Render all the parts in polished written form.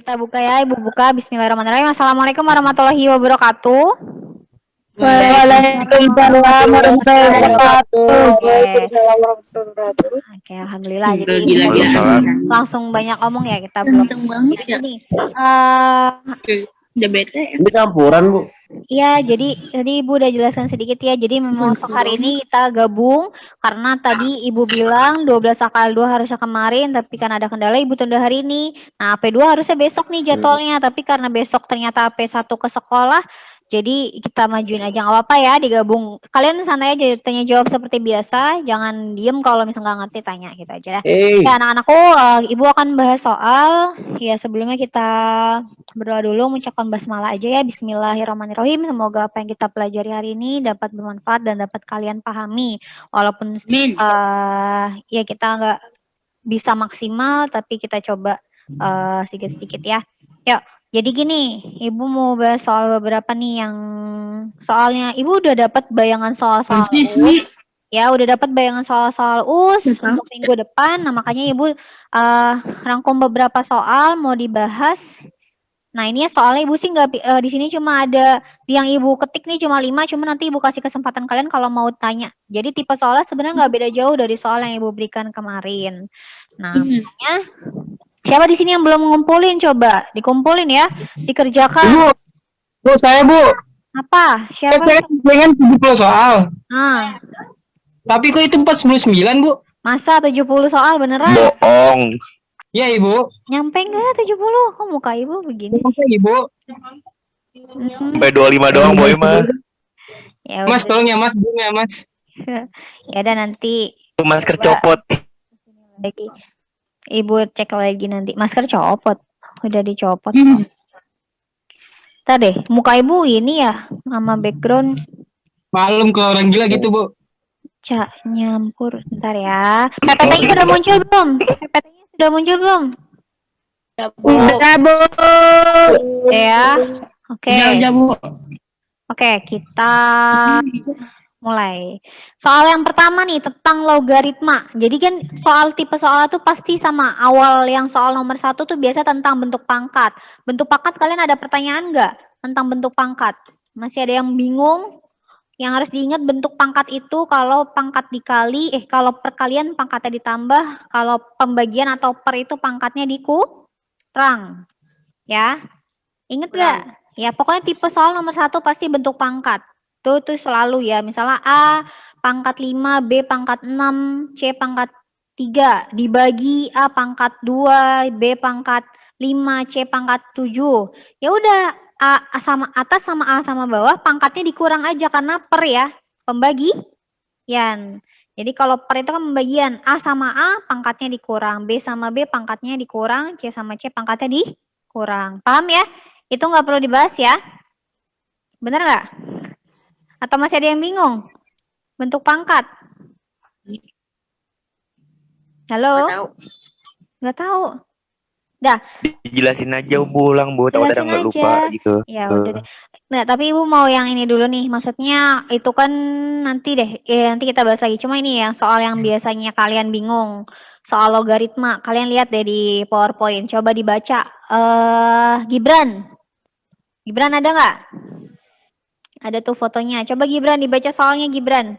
kita buka ya, Ibu buka. Bismillahirrahmanirrahim. Assalamualaikum warahmatullahi wabarakatuh. Waalaikumsalam warahmatullahi wabarakatuh. Oke, alhamdulillah. Jadi Gila. langsung banyak omong ya kita belum. Ganteng banget ya. Ini, Udah bete. Ini campuran, Bu. iya, jadi tadi Ibu udah jelaskan sedikit ya. Jadi memang untuk hari ini kita gabung karena tadi Ibu bilang 12 akal 2 harusnya kemarin, tapi kan ada kendala Ibu tunda hari ini. Nah, AP2 harusnya besok nih jadwalnya, tapi karena besok ternyata AP1 ke sekolah, jadi kita majuin aja nggak apa-apa ya, digabung. Kalian santai aja tanya jawab seperti biasa, jangan diem kalau misalnya nggak ngerti tanya gitu aja. Ya anak-anakku, Ibu akan bahas soal. Ya sebelumnya kita berdoa dulu, mengucapkan basmalah aja ya. Bismillahirrahmanirrahim. Semoga apa yang kita pelajari hari ini dapat bermanfaat dan dapat kalian pahami. Walaupun ya kita nggak bisa maksimal, tapi kita coba sedikit-sedikit ya. Yuk. Jadi gini, Ibu mau bahas soal beberapa nih yang soalnya Ibu udah dapat bayangan soal-soal US. Ya, udah dapat bayangan soal-soal US untuk minggu depan. Nah, makanya Ibu rangkum beberapa soal mau dibahas. Nah, ini ya soalnya Ibu sih nggak di sini cuma ada yang Ibu ketik nih cuma 5, cuma nanti Ibu kasih kesempatan kalian kalau mau tanya. Jadi tipe soalnya sebenarnya nggak beda jauh dari soal yang Ibu berikan kemarin. Nah, makanya siapa di sini yang belum ngumpulin? Coba dikumpulin ya, dikerjakan. Bu, saya Bu. Apa? Siapa? Saya pengen 70 soal. Tapi kok itu 49, Bu? Masa 70 soal beneran? Bohong. Iya, Ibu. Nyampe enggak 70? Kok muka Ibu begini? Masa Ibu? Sampai 25 doang, Boy mah. Ya, Mas, tolong ya, Mas. Belum ya, Mas. ya udah nanti Masker copot. lagi. Ibu cek lagi nanti. Masker copot. Udah dicopot. Ntar deh, muka Ibu ini ya sama background. Malum kalau orang gila gitu, Bu. Cak nyampur. Ntar ya. PPT-nya udah muncul belum? PPT-nya sudah muncul belum? Udah, Bu. Ya. Oke. Udah, Bu. Oke, kita mulai. Soal yang pertama nih tentang logaritma. Jadi kan soal tipe soal itu pasti sama. Awal yang soal nomor 1 tuh biasa tentang bentuk pangkat. Bentuk pangkat kalian ada pertanyaan nggak tentang bentuk pangkat? Masih ada yang bingung? Yang harus diingat bentuk pangkat itu kalau pangkat dikali, kalau perkalian pangkatnya ditambah, kalau pembagian atau per itu pangkatnya dikurang. Ya, inget nggak? Ya pokoknya tipe soal nomor 1 pasti bentuk pangkat. Tuh selalu ya, misalnya A pangkat 5, B pangkat 6, C pangkat 3, dibagi A pangkat 2, B pangkat 5, C pangkat 7. Ya udah, A sama atas sama A sama bawah pangkatnya dikurang aja karena per ya, pembagian. Jadi kalau per itu kan pembagian, A sama A pangkatnya dikurang, B sama B pangkatnya dikurang, C sama C pangkatnya dikurang. Paham ya? Itu nggak perlu dibahas ya. Bener nggak? Atau masih ada yang bingung? Bentuk pangkat? Halo? Nggak tahu. Dah. Jelasin aja, Bu, ulang, Bu. Tahu ada nggak lupa gitu. Ya udah deh. Nah, tapi Ibu mau yang ini dulu nih. Maksudnya itu kan nanti deh. Nanti kita bahas lagi. Cuma ini ya soal yang biasanya kalian bingung. Soal logaritma. Kalian lihat deh di PowerPoint. Coba dibaca. Gibran. Gibran ada nggak? Ada tuh fotonya. Coba Gibran dibaca soalnya Gibran.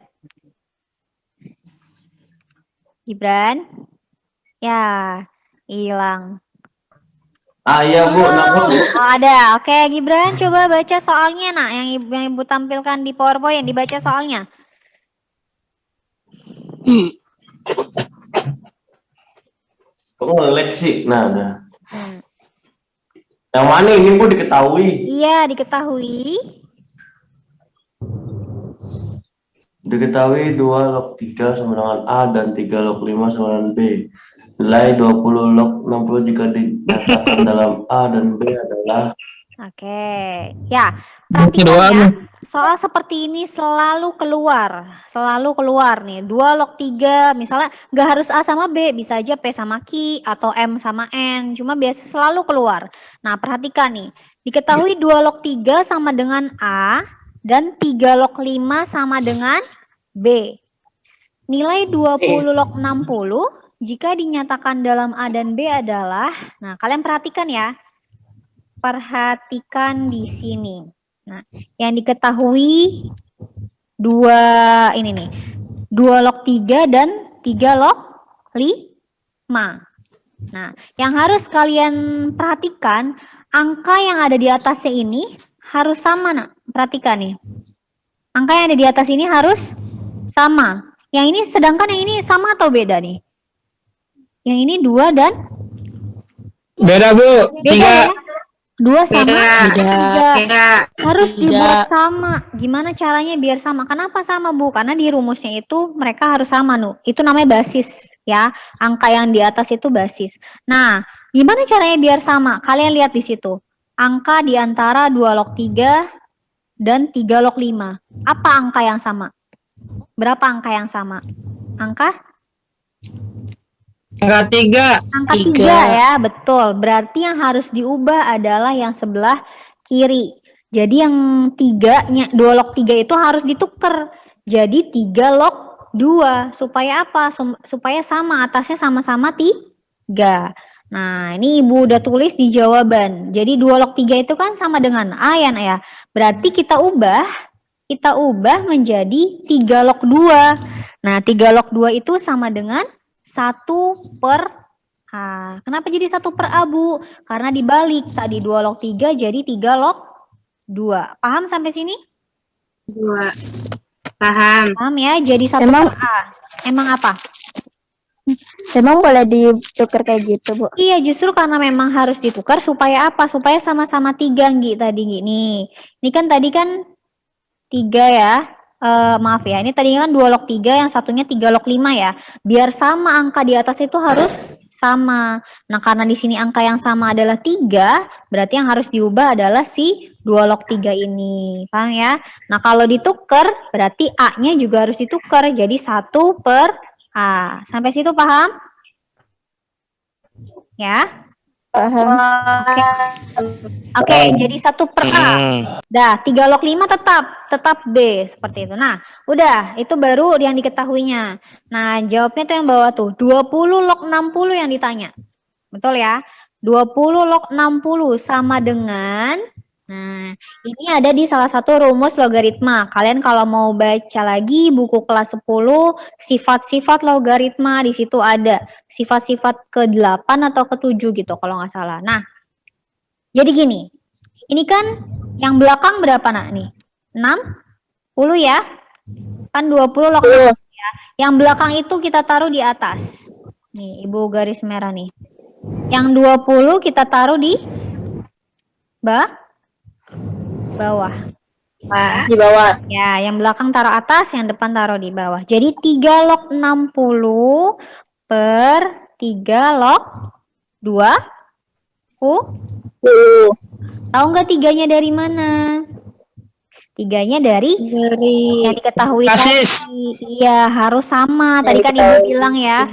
Gibran. Ya, hilang. Iya, Bu. Oh, ada. Oke, Gibran coba baca soalnya nak yang Ibu tampilkan di PowerPoint, dibaca soalnya. Kok nge-lag sih? Nah. Yang mana ini, Bu, diketahui? Iya, diketahui. Diketahui 2 log 3 sama dengan A dan 3 log 5 sama dengan B. Nilai 20 log 60 jika dinyatakan dalam A dan B adalah. Oke. Ya, perhatikan ya. Soal seperti ini selalu keluar nih. 2 log 3, misalnya nggak harus A sama B, bisa aja P sama Q atau M sama N. Cuma biasa selalu keluar. Nah, perhatikan nih. Diketahui 2 log 3 sama dengan A dan 3 log 5 sama dengan B. Nilai 20 log 60 jika dinyatakan dalam A dan B adalah, nah kalian perhatikan ya. perhatikan di sini. Nah, yang diketahui 2 ini nih. 2 log 3 dan 3 log 5. Nah, yang harus kalian perhatikan, angka yang ada di atasnya ini harus sama, nak. Perhatikan nih. Angka yang ada di atas ini harus sama. Yang ini, sedangkan yang ini sama atau beda nih? Yang ini 2 dan Beda, Bu. beda 3. ya? 2 sama 3. Beda. Harus dibuat sama. Gimana caranya biar sama? Kenapa sama, Bu? Karena di rumusnya itu mereka harus sama, Nu. Itu namanya basis, ya. Angka yang di atas itu basis. Nah, gimana caranya biar sama? Kalian lihat di situ. Angka di antara 2 log 3 dan 3 log 5. Apa angka yang sama? Berapa angka yang sama? Angka? Angka 3. Angka 3 ya, betul. Berarti yang harus diubah adalah yang sebelah kiri. Jadi yang 2 log 3 itu harus ditukar. Jadi 3 log 2. Supaya apa? Supaya sama, atasnya sama-sama 3. Nah, ini Ibu udah tulis di jawaban. Jadi 2 log 3 itu kan sama dengan A ya, Nak ya. Berarti kita ubah menjadi 3 log 2. Nah, 3 log 2 itu sama dengan 1 per A. Kenapa jadi 1 per A, Bu? Karena dibalik. Tadi 2 log 3 jadi 3 log 2. Paham sampai sini? 2. Paham. Paham ya? Jadi 1 per A. Emang apa? Emang boleh ditukar kayak gitu, Bu? Iya, justru karena memang harus ditukar supaya apa? Supaya sama-sama 3, Nggi, tadi, Nggi. Nih. Ini kan tadi kan 3 ya. Maaf ya, ini tadi kan 2 log 3, yang satunya 3 log 5 ya. Biar sama angka di atas itu harus sama. Nah, karena di sini angka yang sama adalah 3, berarti yang harus diubah adalah si 2 log 3 ini. Paham ya? Nah, kalau ditukar, berarti A-nya juga harus ditukar. Jadi 1 per A. Sampai situ paham? Ya? Paham. Oke, jadi 1 per A. Dah, 3 log 5 tetap B, seperti itu. Nah, udah, itu baru yang diketahuinya. Nah, jawabnya tuh yang bawah tuh, 20 log 60 yang ditanya. Betul ya? 20 log 60 sama dengan, nah, ini ada di salah satu rumus logaritma. Kalian kalau mau baca lagi buku kelas 10, sifat-sifat logaritma, di situ ada sifat-sifat ke-8 atau ke-7 gitu kalau nggak salah. Nah, jadi gini, ini kan yang belakang berapa, Nak, nih? 60 ya? Kan 20 log 60 ya. Yang belakang itu kita taruh di atas. Nih, Ibu garis merah nih. Yang 20 kita taruh di bawah. Di bawah. Ya, yang belakang taruh atas, yang depan taruh di bawah. Jadi 3 log 60 per 3 log 2. Tahu nggak 3-nya dari mana? 3-nya dari yang diketahui tadi. Iya, harus sama. Tadi kan Ibu bilang ya,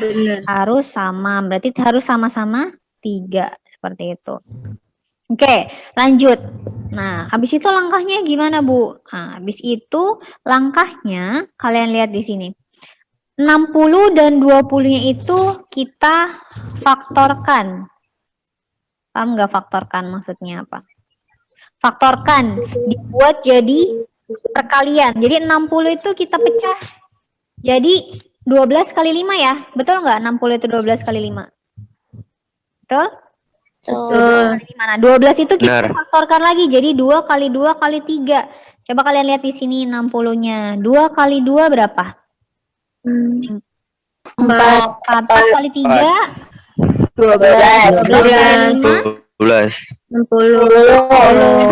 harus sama. Berarti harus sama-sama 3. Seperti itu. Oke, lanjut. Nah, habis itu langkahnya gimana, Bu? Nah, habis itu langkahnya kalian lihat di sini. 60 dan 20-nya itu kita faktorkan. Paham nggak faktorkan maksudnya apa? Faktorkan, dibuat jadi perkalian. Jadi 60 itu kita pecah. Jadi 12 kali 5 ya. Betul nggak 60 itu 12 kali 5? Betul? Betul. Nah, 12 itu kita faktorkan lagi. Jadi 2 kali 2 kali 3. Coba kalian lihat di sini 60-nya. 2 kali 2 berapa? 4 kali 3. 12. 60.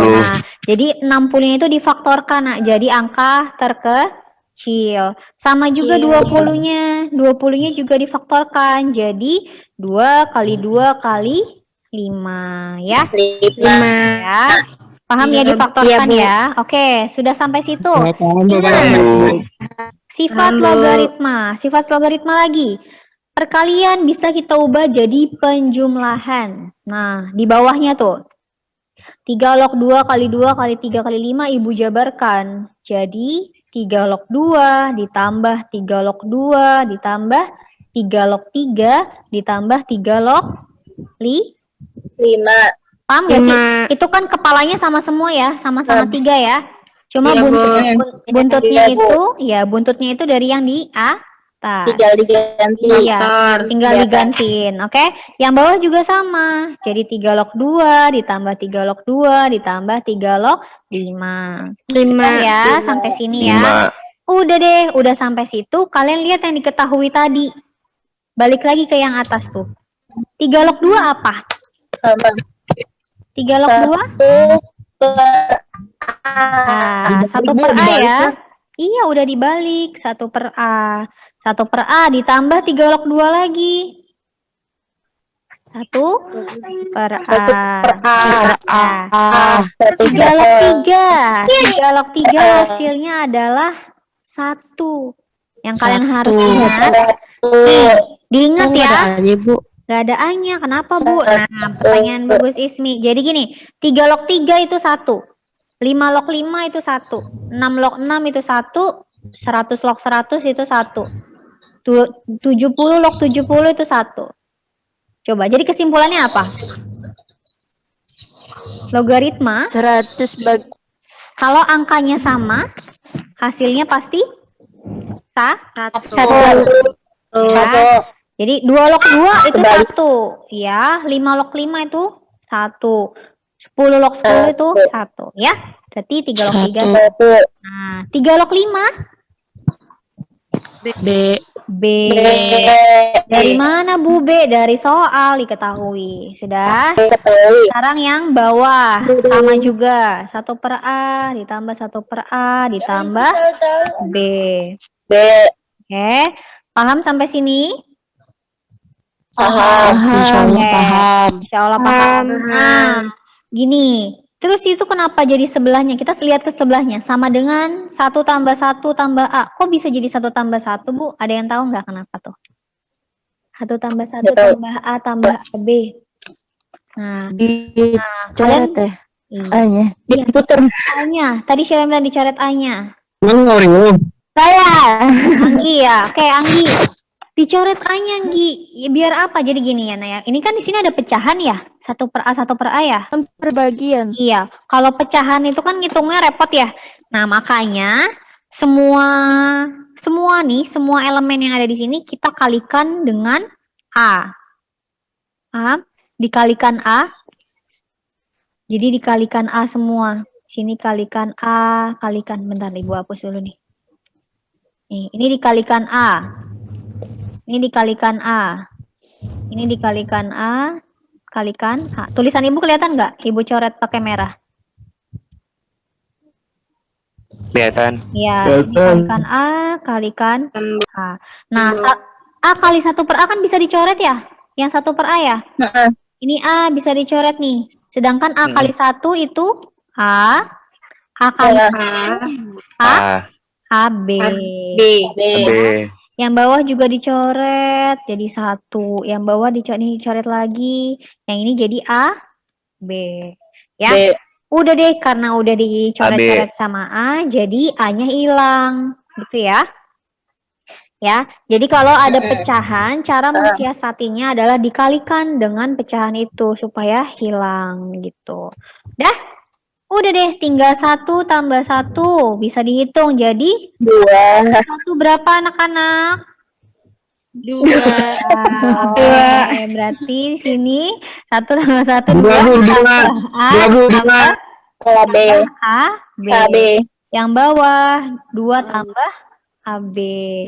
Nah, jadi 60-nya itu difaktorkan, Nak. Jadi angka terkecil. Sama juga 20-nya. 20-nya juga difaktorkan. Jadi 2 kali 2 kali 5 ya. 5. Ya. Paham ya difaktorkan ya? Oke, sudah sampai situ. Sifat logaritma. Sifat logaritma lagi. Perkalian bisa kita ubah jadi penjumlahan. Nah, di bawahnya tuh. 3 log 2 kali 2 kali 3 kali 5 Ibu jabarkan. Jadi 3 log 2 ditambah 3 log 2 ditambah 3 log 3 ditambah 3 log 5. Paham gak sih? 5. Itu kan kepalanya sama semua ya, sama-sama 3 ya. Cuma Iya, Bu. buntutnya itu, ya buntutnya itu dari yang di atas. Tinggal diganti. Iya, tinggal digantiin, oke? Yang bawah juga sama. Jadi 3 log 2 ditambah 3 log 2 ditambah 3 log 5. 5. Sudah ya, sampai sini ya. 5. Udah deh, udah sampai situ. Kalian lihat yang diketahui tadi. Balik lagi ke yang atas tuh. 3 log 2 apa? 3 log 2? 1 per A ya. Iya, udah dibalik. 1 per A. 1 per A ditambah 3 log 2 lagi. 1 per A. 3 log 3. 3 log 3 hasilnya adalah 1. Yang kalian harus ingat. Nih, diingat ya. Gak ada A-nya. Kenapa, Bu? Nah, pertanyaan bagus Ismi. Jadi gini, 3 log 3 itu 1. 5 log 5 itu 1. 6 log 6 itu 1. 100 log 100 itu 1. 70 log 70 itu 1. Coba, jadi kesimpulannya apa? Logaritma, 100 bagi kalau angkanya sama, hasilnya pasti 1. Ya. Jadi 2 log 2 itu 1. Ya, 5 log 5 itu 1. 10 log 10 itu 1. Ya, berarti 3 log 3 1. Nah, 3 log 5 B. Dari mana Bu? B dari soal diketahui. Sudah. Sekarang yang bawah sama juga. 1 per A ditambah 1 per A ditambah B. Oke, paham sampai sini? Insya Allah paham. Nah, gini. Terus itu kenapa jadi sebelahnya? Kita lihat ke sebelahnya. Sama dengan 1 tambah 1 tambah A. Kok bisa jadi 1 tambah 1, Bu? Ada yang tahu nggak kenapa tuh? 1 tambah 1 tambah A tambah AB. Nah, kalian A-nya. diputer A-nya. Tadi siapa yang bilang dicoret A-nya? Saya. Anggi ya. Oke, Anggi. Dicoret A-nya, Anggi. Ya, biar apa? Jadi gini ya, Naya. Ini kan di sini ada pecahan ya. 1 per A, 1 per A ya. Perbagian. Iya. Kalau pecahan itu kan ngitungnya repot ya. Nah, makanya semua elemen yang ada di sini kita kalikan dengan A. Paham? Dikalikan A. Jadi dikalikan A semua. Sini kalikan A, kalikan. Bentar, Ibu hapus dulu nih. Nih, ini dikalikan A. Ini dikalikan A. Ini dikalikan A, kalikan A. Tulisan Ibu kelihatan nggak? Ibu coret pakai merah. Kelihatan. Iya, ini kalikan A, kalikan A. Nah, A kali 1 per A kan bisa dicoret ya? Yang 1 per A ya? Ini A bisa dicoret nih. Sedangkan A kali 1 itu A kali A, B. Yang bawah juga dicoret jadi 1. Yang bawah dicoret lagi. Yang ini jadi A, B. Ya. Udah deh, karena udah dicoret-coret sama A, jadi A-nya hilang. Gitu ya. Ya, jadi kalau ada pecahan, cara mensiasatinya adalah dikalikan dengan pecahan itu supaya hilang gitu. Udah deh, tinggal 1 tambah 1 bisa dihitung jadi 2. 1 berapa anak-anak? 2. Berarti di sini 1 tambah 1 2 tambah A tambah AB. Yang bawah 2 tambah AB.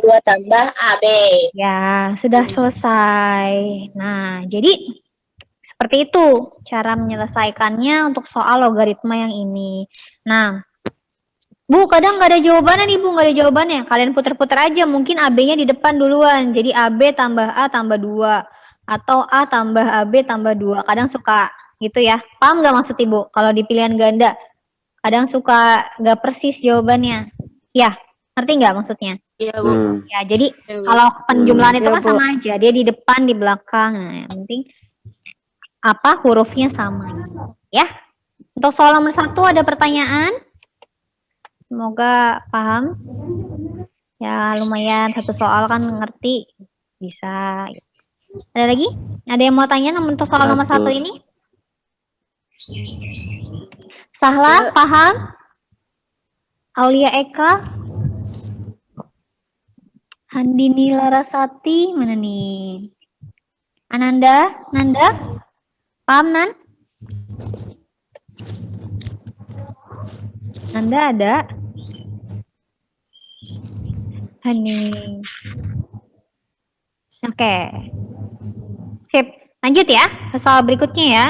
2 tambah AB. Ya, sudah selesai. Nah, jadi seperti itu cara menyelesaikannya untuk soal logaritma yang ini. Nah, Bu, kadang nggak ada jawabannya nih, Bu, nggak ada jawabannya. Kalian puter-puter aja, mungkin AB-nya di depan duluan. Jadi AB tambah A tambah 2. Atau A tambah AB tambah 2. Kadang suka gitu ya. Paham nggak maksud Ibu? Kalau di pilihan ganda, kadang suka nggak persis jawabannya. Ya, ngerti nggak maksudnya? Iya, Bu. Ya, jadi kalau penjumlahan itu kan sama aja. Dia di depan, di belakang. Nah, yang penting apa hurufnya sama ya. Untuk soal nomor 1 ada pertanyaan? Semoga paham. Ya, lumayan 1 soal kan ngerti. Bisa. Ada lagi? Ada yang mau tanya untuk soal nomor 1 ini? Sahla, paham? Aulia Eka? Handini Larasati, mana nih? Ananda? Nanda? Paham, Nan? Nanda ada? Hani. Oke. Sip. Lanjut ya ke soal berikutnya ya.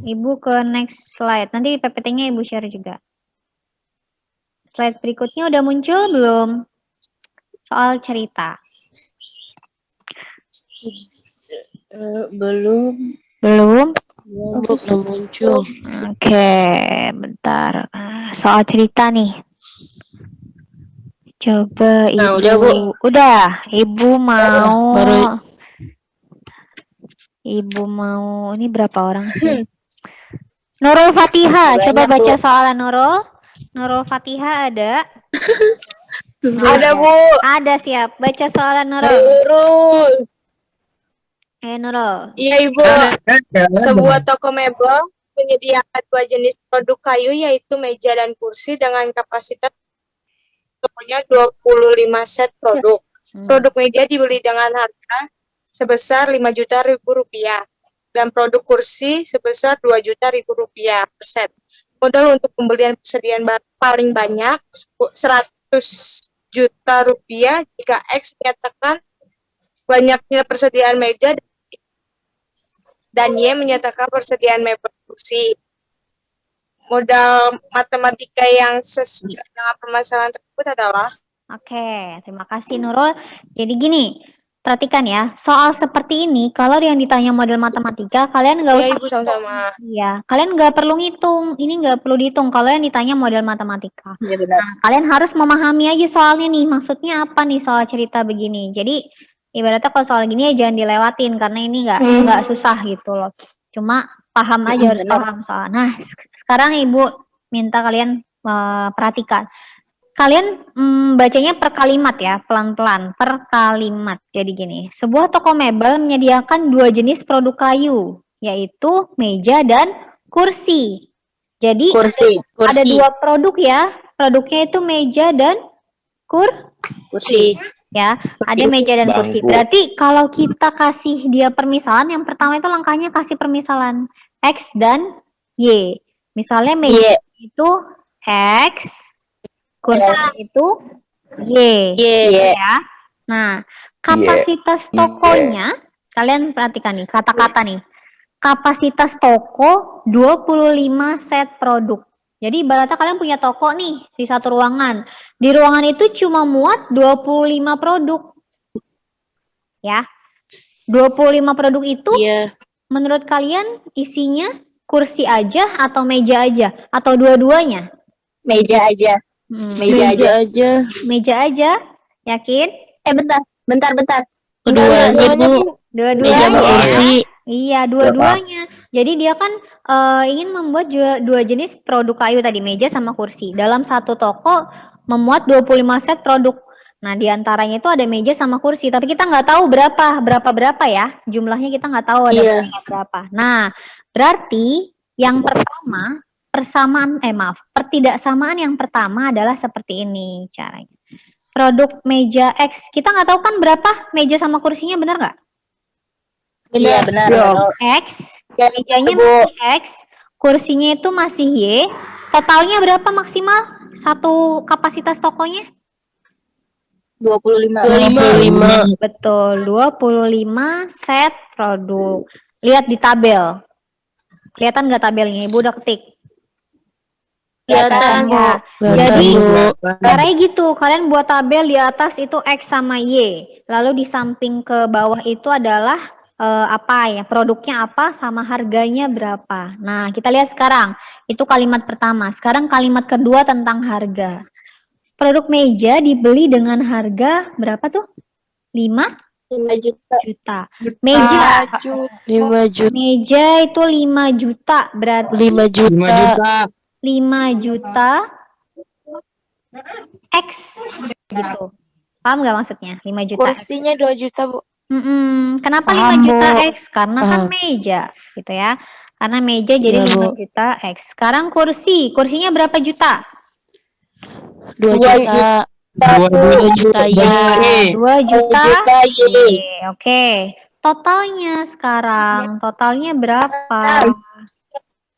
Ibu ke next slide. Nanti PPT-nya Ibu share juga. Slide berikutnya udah muncul belum? Soal cerita. Belum. Belum? Belum muncul. Oke, bentar. Soal cerita nih. Coba Ibu. Nah, udah, Bu. Udah. Ibu mau. Baru- Ibu mau. Ini berapa orang sih? Nurul Fatihah. Banyak, Coba baca Bu. soalan Nurul. Nurul Fatihah ada? Ada, Bu. Ada, siap. Baca soalan Nurul. Nurul. Nurul. Iya Ibu, sebuah toko mebel menyediakan 2 jenis produk kayu yaitu meja dan kursi dengan kapasitas tokonya 25 set produk. Produk meja dibeli dengan harga sebesar Rp5.000.000 dan produk kursi sebesar Rp2.000.000 per set. Modal untuk pembelian persediaan paling banyak Rp100 juta jika X menyatakan banyaknya persediaan meja dan Y menyatakan persediaan mebel kursi. Modal matematika yang sesuai dengan permasalahan tersebut adalah Oke, terima kasih Nurul. Jadi gini, perhatikan ya, soal seperti ini, kalau yang ditanya model matematika, kalian nggak ya usah Ibu sama-sama. Iya, kalian nggak perlu ngitung. Ini nggak perlu dihitung kalau yang ditanya model matematika. Iya benar. Nah, kalian harus memahami aja soalnya nih, maksudnya apa nih soal cerita begini. Jadi ibaratnya kalau soal gini ya jangan dilewatin karena ini nggak susah gitu loh. Cuma paham aja, harus Benar. paham soal. Nah, sekarang Ibu minta kalian perhatikan. Kalian bacanya per kalimat ya, pelan-pelan, per kalimat. Jadi gini, sebuah toko mebel menyediakan 2 jenis produk kayu, yaitu meja dan kursi. Jadi Kursi. ada 2 produk ya, produknya itu meja dan Kursi. ya, ada meja dan kursi. Bangku. Berarti kalau kita kasih dia permisalan, yang pertama itu langkahnya kasih permisalan X dan Y. Misalnya meja itu X, kursi itu Y. Ya. Nah, kapasitas tokonya, kalian perhatikan nih, kata-kata nih. Kapasitas toko 25 set produk. Jadi ibaratnya kalian punya toko nih di satu ruangan. Di ruangan itu cuma muat 25 produk. Ya. 25 produk itu Iya. menurut kalian isinya kursi aja atau meja aja atau dua-duanya? Meja aja. Meja aja. Meja aja. Yakin? Bentar. Dua-duanya, Bu. Meja sama Dua-duanya. kursi. Iya, dua-duanya. Jadi dia kan ingin membuat 2 jenis produk kayu tadi, meja sama kursi. Dalam satu toko memuat 25 set produk. Nah, di antaranya itu ada meja sama kursi, tapi kita nggak tahu berapa ya. Jumlahnya kita nggak tahu ada berapa. Nah, berarti yang pertama, pertidaksamaan yang pertama adalah seperti ini caranya. Produk meja X, kita nggak tahu kan berapa meja sama kursinya, benar nggak? Iya benar. X, mejanya masih X, kursinya itu masih Y. Totalnya berapa maksimal satu kapasitas tokonya? 25. Betul, 25 set produk. Lihat di tabel. Kelihatan nggak tabelnya? Ibu udah ketik. Kelihatan, Bu. Ya. Jadi caranya gitu, kalian buat tabel di atas itu X sama Y. Lalu di samping ke bawah itu adalah produknya apa sama harganya berapa. Nah, kita lihat sekarang. Itu kalimat pertama. Sekarang kalimat kedua tentang harga. Produk meja dibeli dengan harga berapa tuh? 5 juta. Meja 5 juta. Meja itu 5 juta, berarti 5 juta. 5 juta X gitu. Paham nggak maksudnya? 5 juta. kursinya 2 juta Bu. Kenapa 5 Paham, juta Bu. X? Karena kan meja. gitu ya. Karena meja jadi Iya, 5 Bu. juta X. Sekarang kursinya berapa juta? 2 juta. 2 juta ya. 2 juta Y. Oke. Totalnya sekarang, totalnya berapa?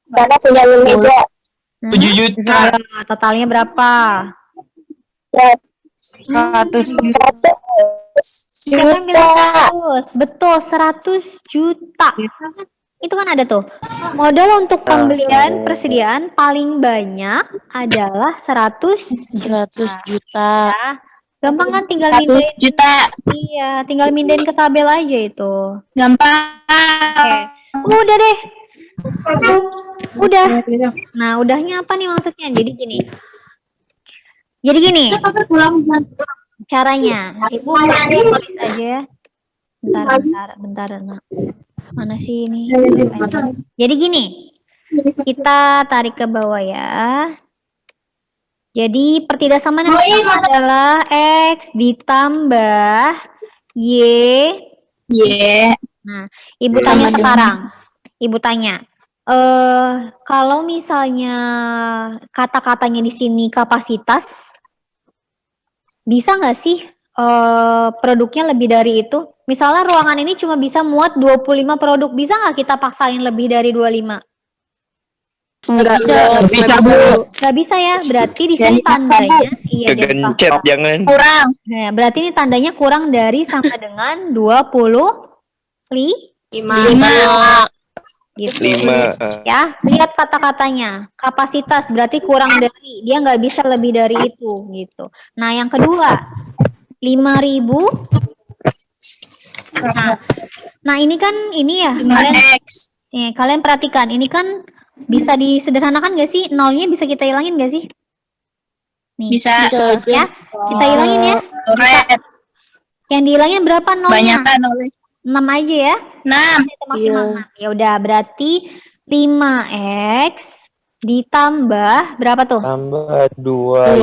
Karena punya meja 7 juta. Ayo, totalnya berapa? 100 Siapa yang bilang 100? Betul, 100 juta. Itu kan ada tuh. Modal untuk pembelian persediaan paling banyak adalah 100 100 juta. ya. Gampang kan, tinggal mindahin. Juta. Iya, tinggal mindahin ke tabel aja itu. Gampang. Oke. Udah deh. Udah. Nah, udahnya apa nih maksudnya? Jadi gini. Caranya. Ibu tulis aja ya. Bentar, Nak. Mana sih ini? Jadi gini. Kita tarik ke bawah ya. Jadi pertidasamaan yang pertama adalah X ditambah Y. Nah, Ibu tanya sekarang. Ibu tanya, kalau misalnya kata-katanya di sini kapasitas, bisa nggak sih produknya lebih dari itu? Misalnya ruangan ini cuma bisa muat 25 produk, bisa nggak kita paksain lebih dari 25? enggak Bisa, Bu. Nggak bisa ya, berarti di sini tandanya, iya jangan Kegencet jangan. Kurang. Nah, berarti ini tandanya kurang dari sama dengan 20 5. gitu. 5. Ya, lihat kata-katanya. Kapasitas berarti kurang dari, dia nggak bisa lebih dari itu gitu. Nah, yang kedua 5.000. Nah, ini kan ini ya, X. kalian perhatikan, ini kan bisa disederhanakan nggak sih? Nolnya bisa kita hilangin nggak sih? Nih, Bisa. ya, kita hilangin ya. Red. Yang dihilangin berapa nolnya? Banyakan oleh 6 aja ya. 6. Itu maksimal 6. Ya udah, berarti 5X ditambah berapa tuh? Tambah 2.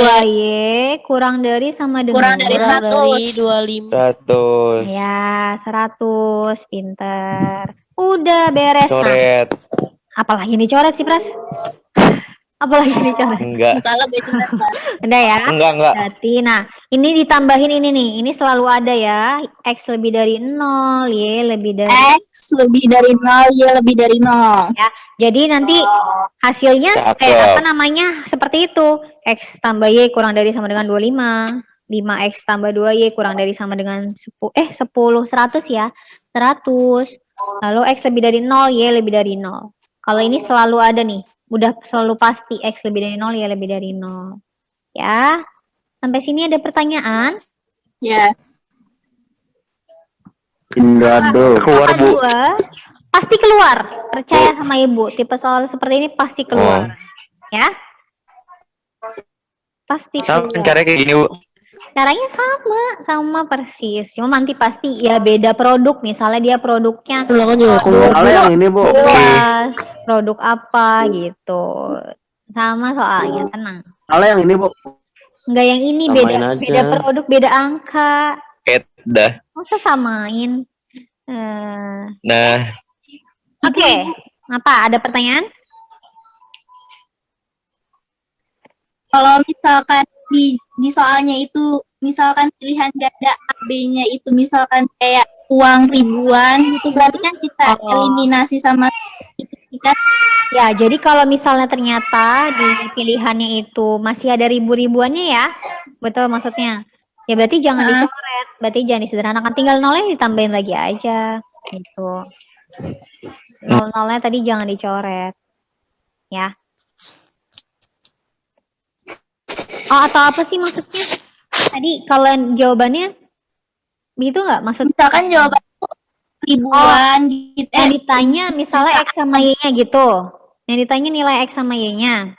2Y kurang dari sama dengan Kurang dari Kurang dari 100. 25. ya 100. Pinter. Udah beres. Nah, Coret. apalagi dicoret sih, Pras? Apalagi dicoret? Enggak. Kalau gue cuma Udah ya. Enggak. Berarti, nah, ini ditambahin ini nih. Ini selalu ada ya. X lebih dari 0, Y lebih dari. X lebih dari 0, Y lebih dari 0. Jadi nanti hasilnya Cakep. apa namanya? Seperti itu. X tambah Y kurang dari sama dengan 25. 5X tambah 2Y kurang dari sama dengan 100 ya. 100. Lalu X lebih dari 0, Y lebih dari 0. Kalau ini selalu ada nih. Udah selalu pasti X lebih dari 0, Y lebih dari 0. Ya. Sampai sini ada pertanyaan? Ya. Enggak ada. Keluar, Bu. Kedua, pasti keluar. Percaya sama Ibu. Tipe soal seperti ini pasti keluar. Ya. Pasti Sama keluar. caranya kayak gini, Bu. Caranya sama persis. Cuma nanti pasti ya beda produk. Misalnya dia produknya Ulangan juga keluar. Soalnya yang ini, Bu. luas, produk apa gitu. Sama soalnya, tenang. Soalnya yang ini, Bu. Enggak yang ini Samain aja. beda produk, beda angka. Dah. Masa samain? Nah, Oke. Apa? Ada pertanyaan? Kalau misalkan di soalnya itu misalkan pilihan ganda AB-nya itu misalkan kayak uang ribuan gitu, berarti kan kita eliminasi sama itu kan. Ya, jadi kalau misalnya ternyata di pilihannya itu masih ada ribu-ribuannya ya, betul maksudnya. Ya berarti jangan dicoret, berarti jangan disederhanakan, tinggal nolnya ditambahin lagi aja, gitu. Nol-nolnya tadi jangan dicoret, ya. Oh, atau apa sih maksudnya? Tadi kalau jawabannya begitu nggak? Maksudnya Misalkan jawaban itu ribuan gitu. yang ditanya misalnya X sama Y-nya gitu. Yang ditanya nilai X sama Y-nya.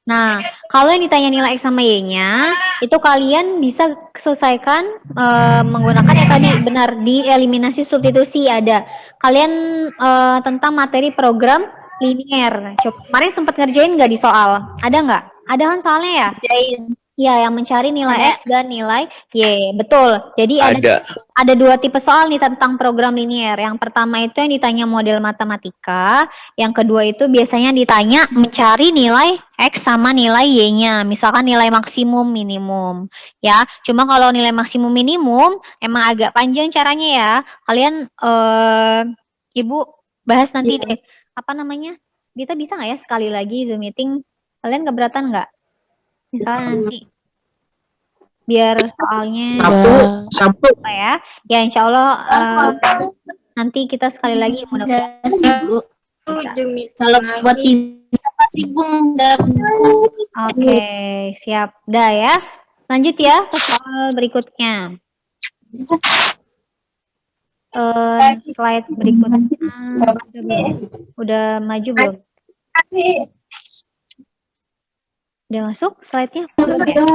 Nah, kalau yang ditanya nilai X sama Y-nya, itu kalian bisa selesaikan menggunakan yang tadi benar di eliminasi substitusi ada. Kalian tentang materi program linier. Coba kemarin sempat ngerjain nggak di soal? Ada nggak? Ada kan soalnya ya? Jain. Ya, yang mencari nilai X dan nilai Y. Betul. Jadi ada dua tipe soal nih tentang program linier. Yang pertama itu yang ditanya model matematika. Yang kedua itu biasanya ditanya mencari nilai X sama nilai Y-nya. Misalkan nilai maksimum, minimum. Ya, cuma kalau nilai maksimum, minimum emang agak panjang caranya ya. Kalian, Ibu bahas nanti deh. Apa namanya? Dita bisa nggak ya sekali lagi Zoom meeting? Kalian keberatan nggak? Misalnya nanti biar soalnya Sabtu. apa ya? Ya insya Allah nanti kita sekali lagi mudah-mudahan bisa. Kalau buat kita pasti bung Oke, siap. Dah ya. Lanjut ya ke soal berikutnya. Slide berikutnya udah maju belum? Udah masuk slide-nya? Belum ya?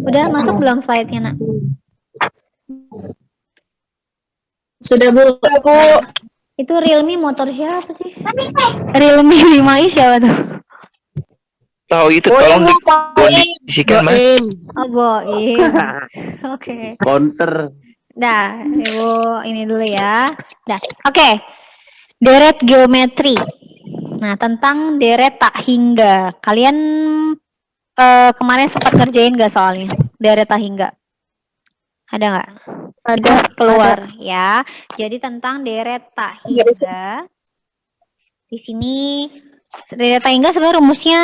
Udah masuk belum slide-nya, Nak? Sudah Bu. Itu Realme motor siapa sih? Realme 5i siapa tuh? Tahu itu tolong dikondisikan Mas. Oh, Boim. Oke. Counter. Dah, Ibu ini dulu ya. Dah. Oke. Deret geometri. Nah, tentang deret tak hingga. Kalian kemarin sempat ngerjain gak soalnya? Deret tak hingga. Ada nggak? Ada keluar ya. Jadi tentang deret tak hingga. Di sini deret tak hingga sebenarnya rumusnya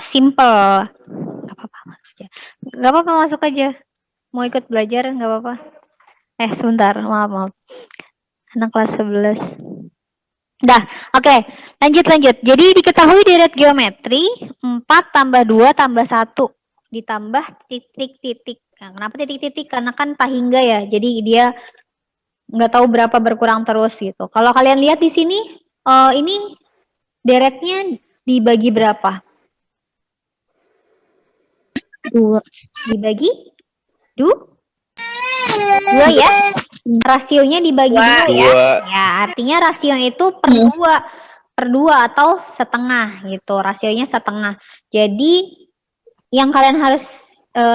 simple. Gak apa-apa masuk aja. Gak apa-apa masuk aja. Mau ikut belajar nggak apa-apa. Sebentar, maaf. Anak kelas 11. Dah, oke. Lanjut. Jadi diketahui deret geometri 4 tambah 2 tambah 1 ditambah titik-titik. Nah, kenapa titik-titik? Karena kan tak hingga ya. Jadi dia nggak tahu berapa berkurang terus gitu. Kalau kalian lihat di sini, ini deretnya dibagi berapa? 2. Dibagi? 2 ya? Rasionya dibagi 2 ya? Ya, artinya rasio itu per 2 atau setengah gitu. Rasionya setengah. Jadi yang kalian harus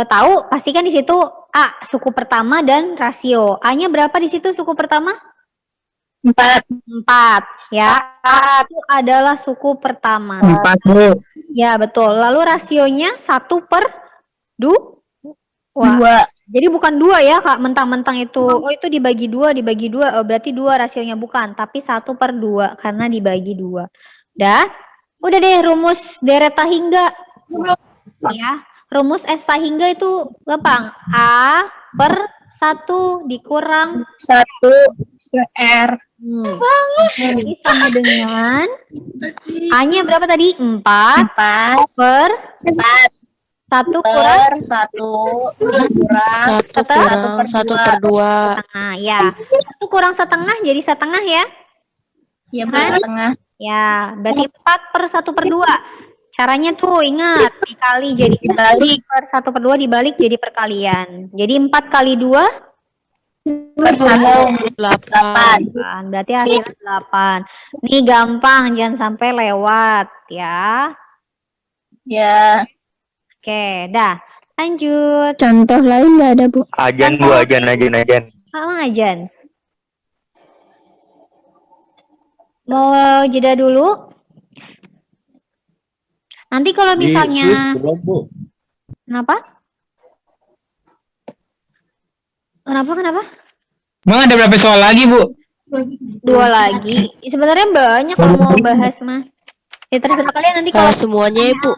tahu pastikan di situ A suku pertama dan rasio. A-nya berapa di situ suku pertama? 4 ya. Itu adalah suku pertama. 4 Bu. Ya, betul. Lalu rasionya 1/2. Jadi bukan 2 ya, Kak, mentang-mentang itu. Oh, itu dibagi 2. Oh, berarti 2 rasionya bukan, tapi 1/2 karena dibagi 2. Udah deh rumus deret tak hingga. Ya, rumus S tak hingga itu gampang. A/1 dikurang 1 R. Ini sama dengan A-nya berapa tadi? 4 per 1 kurang 1 kurang 1/2. setengah. Ya, 1 kurang setengah jadi setengah ya. Ya, Kan? setengah. Ya, berarti 4/1/2. Caranya tuh ingat dikali jadi Dibalik 1/2 dibalik jadi perkalian. Jadi 4 kali 2 per 1 8. berarti hasilnya 8. Nih gampang, jangan sampai lewat ya. ya. Oke, dah. Lanjut. Contoh lain nggak ada Bu? Ajan Bu, ajan. Ajan. Mau jeda dulu? Nanti kalau misalnya Kenapa? Emang ada berapa soal lagi Bu? 2 lagi. Sebenarnya banyak kalau mau bahas mah. Ya terserah kalian nanti kalau Semuanya Ibu.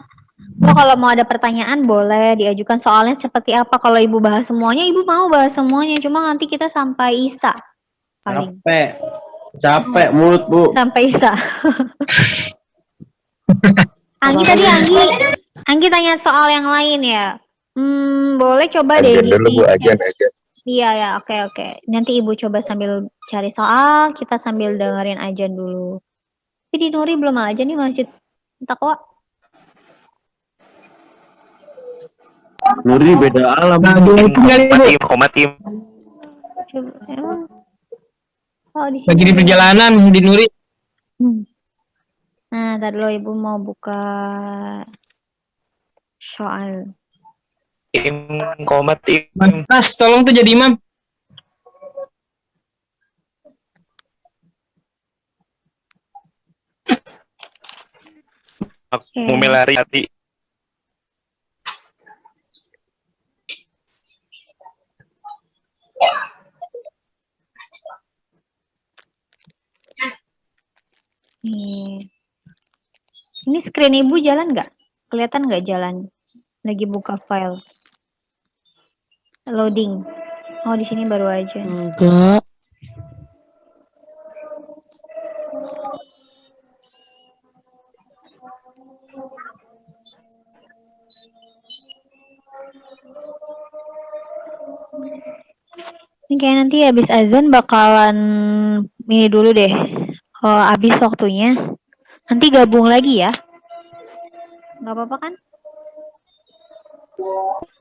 kalau mau ada pertanyaan boleh diajukan soalnya seperti apa. Kalau Ibu bahas semuanya, Ibu mau bahas semuanya. Cuma nanti kita sampai Isa. Paling. Capek mulut Bu. Sampai Isa. Anggi tanya soal yang lain ya. Boleh coba deh dulu Bu, ajan. Iya ya, oke. Nanti Ibu coba sambil cari soal, kita sambil dengerin ajan dulu. Tapi di Nuri belum aja nih Masjid Taqwa. Nuri beda alam. Nah, 2 itu kali Bu. Komatim. Coba, emang. Oh, di Lagi sini. di perjalanan di Nuri. Nah, tadi lo ibu mau buka soal. Tim komat tim. Mas, tolong tuh jadi imam. Aku mau melari hati. Nih. Ini screen ibu jalan nggak? Kelihatan nggak jalan? Lagi buka file. Loading. Oh, di sini baru aja. Enggak. Ini kayak nanti habis azan bakalan ini dulu deh. Habis waktunya. Nanti gabung lagi ya. Nggak apa-apa kan?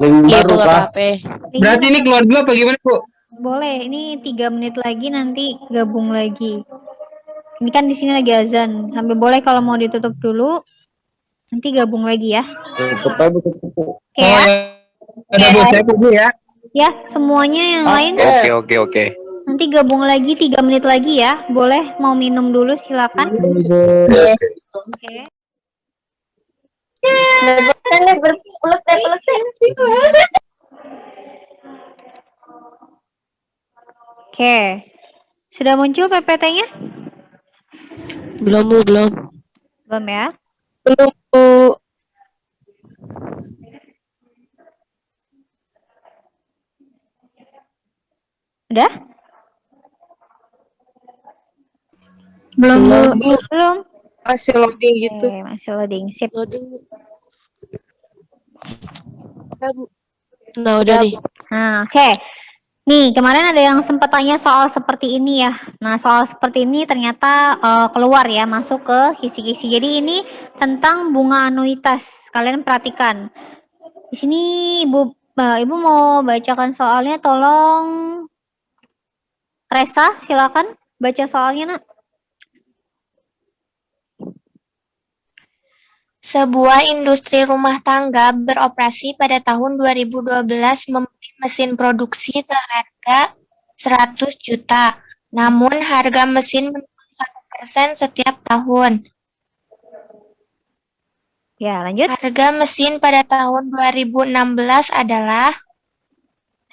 Link Iya, baru Bu, kah? apa-apa. Berarti ini keluar dulu apa gimana, Bu? Boleh, ini 3 menit lagi nanti gabung lagi. Ini kan di sini lagi azan. Sampai boleh kalau mau ditutup dulu. Nanti gabung lagi ya. Tutup aja, tutup. Oke ya. Ada Bu, saya pergi ya. Ya, semuanya yang lain Oke. nanti gabung lagi 3 menit lagi ya. Boleh mau minum dulu silakan. Oke. Oke. Sudah muncul PPT-nya? Belum, Bu, belum. Belum ya? Belum, Bu. Udah? Belum, Bu. Belum. Masih loading gitu. Oke, masih loading. Sip. Loading, Bu. Udah, Bu. Nah, udah nih. Nah, oke. Nih, kemarin ada yang sempat tanya soal seperti ini ya. Nah, soal seperti ini ternyata keluar ya, masuk ke kisi-kisi. Jadi ini tentang bunga anuitas. Kalian perhatikan. Di sini Ibu mau bacakan soalnya, tolong. Resa, silakan baca soalnya, Nak. Sebuah industri rumah tangga beroperasi pada tahun 2012 membeli mesin produksi seharga 100 juta. Namun harga mesin menurun 1% setiap tahun. Ya, lanjut. Harga mesin pada tahun 2016 adalah...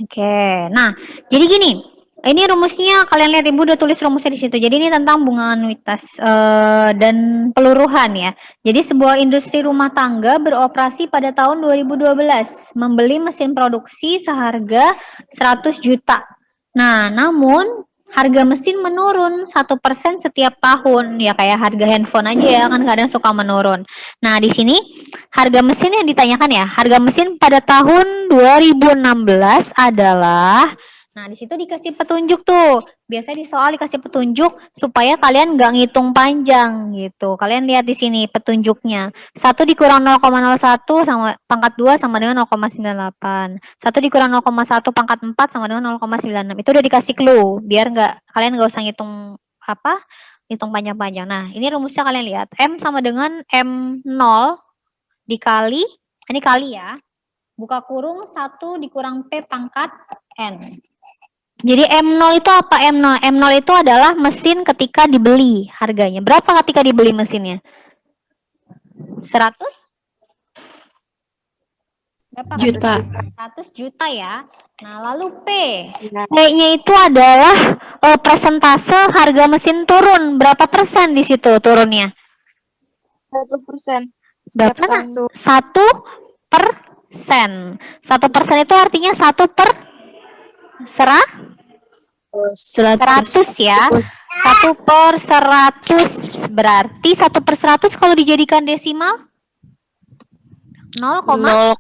Oke, nah, jadi gini. Ini rumusnya, kalian lihat Ibu udah tulis rumusnya di situ. Jadi ini tentang bunga anuitas dan peluruhan ya. Jadi sebuah industri rumah tangga beroperasi pada tahun 2012, membeli mesin produksi seharga 100 juta. Nah, namun harga mesin menurun 1% setiap tahun, ya kayak harga handphone aja ya, kan kadang suka menurun. Nah, di sini harga mesin yang ditanyakan ya, harga mesin pada tahun 2016 adalah... Nah, di situ dikasih petunjuk tuh. Biasanya di soal dikasih petunjuk supaya kalian nggak ngitung panjang gitu. Kalian lihat di sini petunjuknya. 1 dikurang 0,01 sama pangkat 2 sama dengan 0,98. 1 dikurang 0,1 pangkat 4 sama dengan 0,96. Itu udah dikasih clue biar kalian nggak usah ngitung hitung panjang-panjang. Nah, ini rumusnya kalian lihat. M sama dengan M0 dikali, ini kali ya. Buka kurung 1 dikurang P pangkat N. Jadi M0 itu apa? M0 itu adalah mesin ketika dibeli harganya. Berapa ketika dibeli mesinnya? 100? Berapa? Juta. 100 juta ya. Nah, lalu P. P-nya itu adalah persentase harga mesin turun. Berapa persen di situ turunnya? 1%. Berapa? 1%. 1% itu artinya 1 per 100 ya. 1 per 100 berarti 1 per 100 kalau dijadikan desimal 0,1.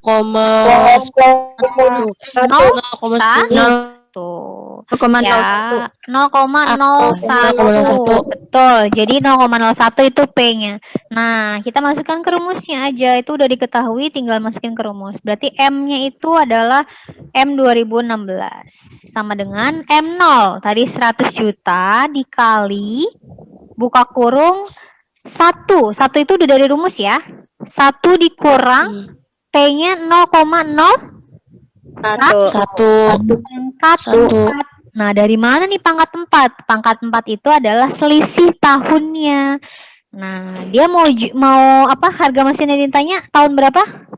Tuh. 0,01. Ya, 0,01. 0,01. Betul. Jadi 0,01 itu P-nya. Nah, kita masukkan ke rumusnya aja. Itu udah diketahui, tinggal masukin ke rumus. Berarti M-nya itu adalah M 2016. Sama dengan M0. Tadi 100 juta dikali buka kurung 1. 1 itu udah dari rumus ya. 1 dikurang P-nya 0,01. 1. Pangkat 1. 4. Nah, dari mana nih pangkat 4? Pangkat 4 itu adalah selisih tahunnya. Nah, dia mau apa? Harga mesinnya ditanya tahun berapa?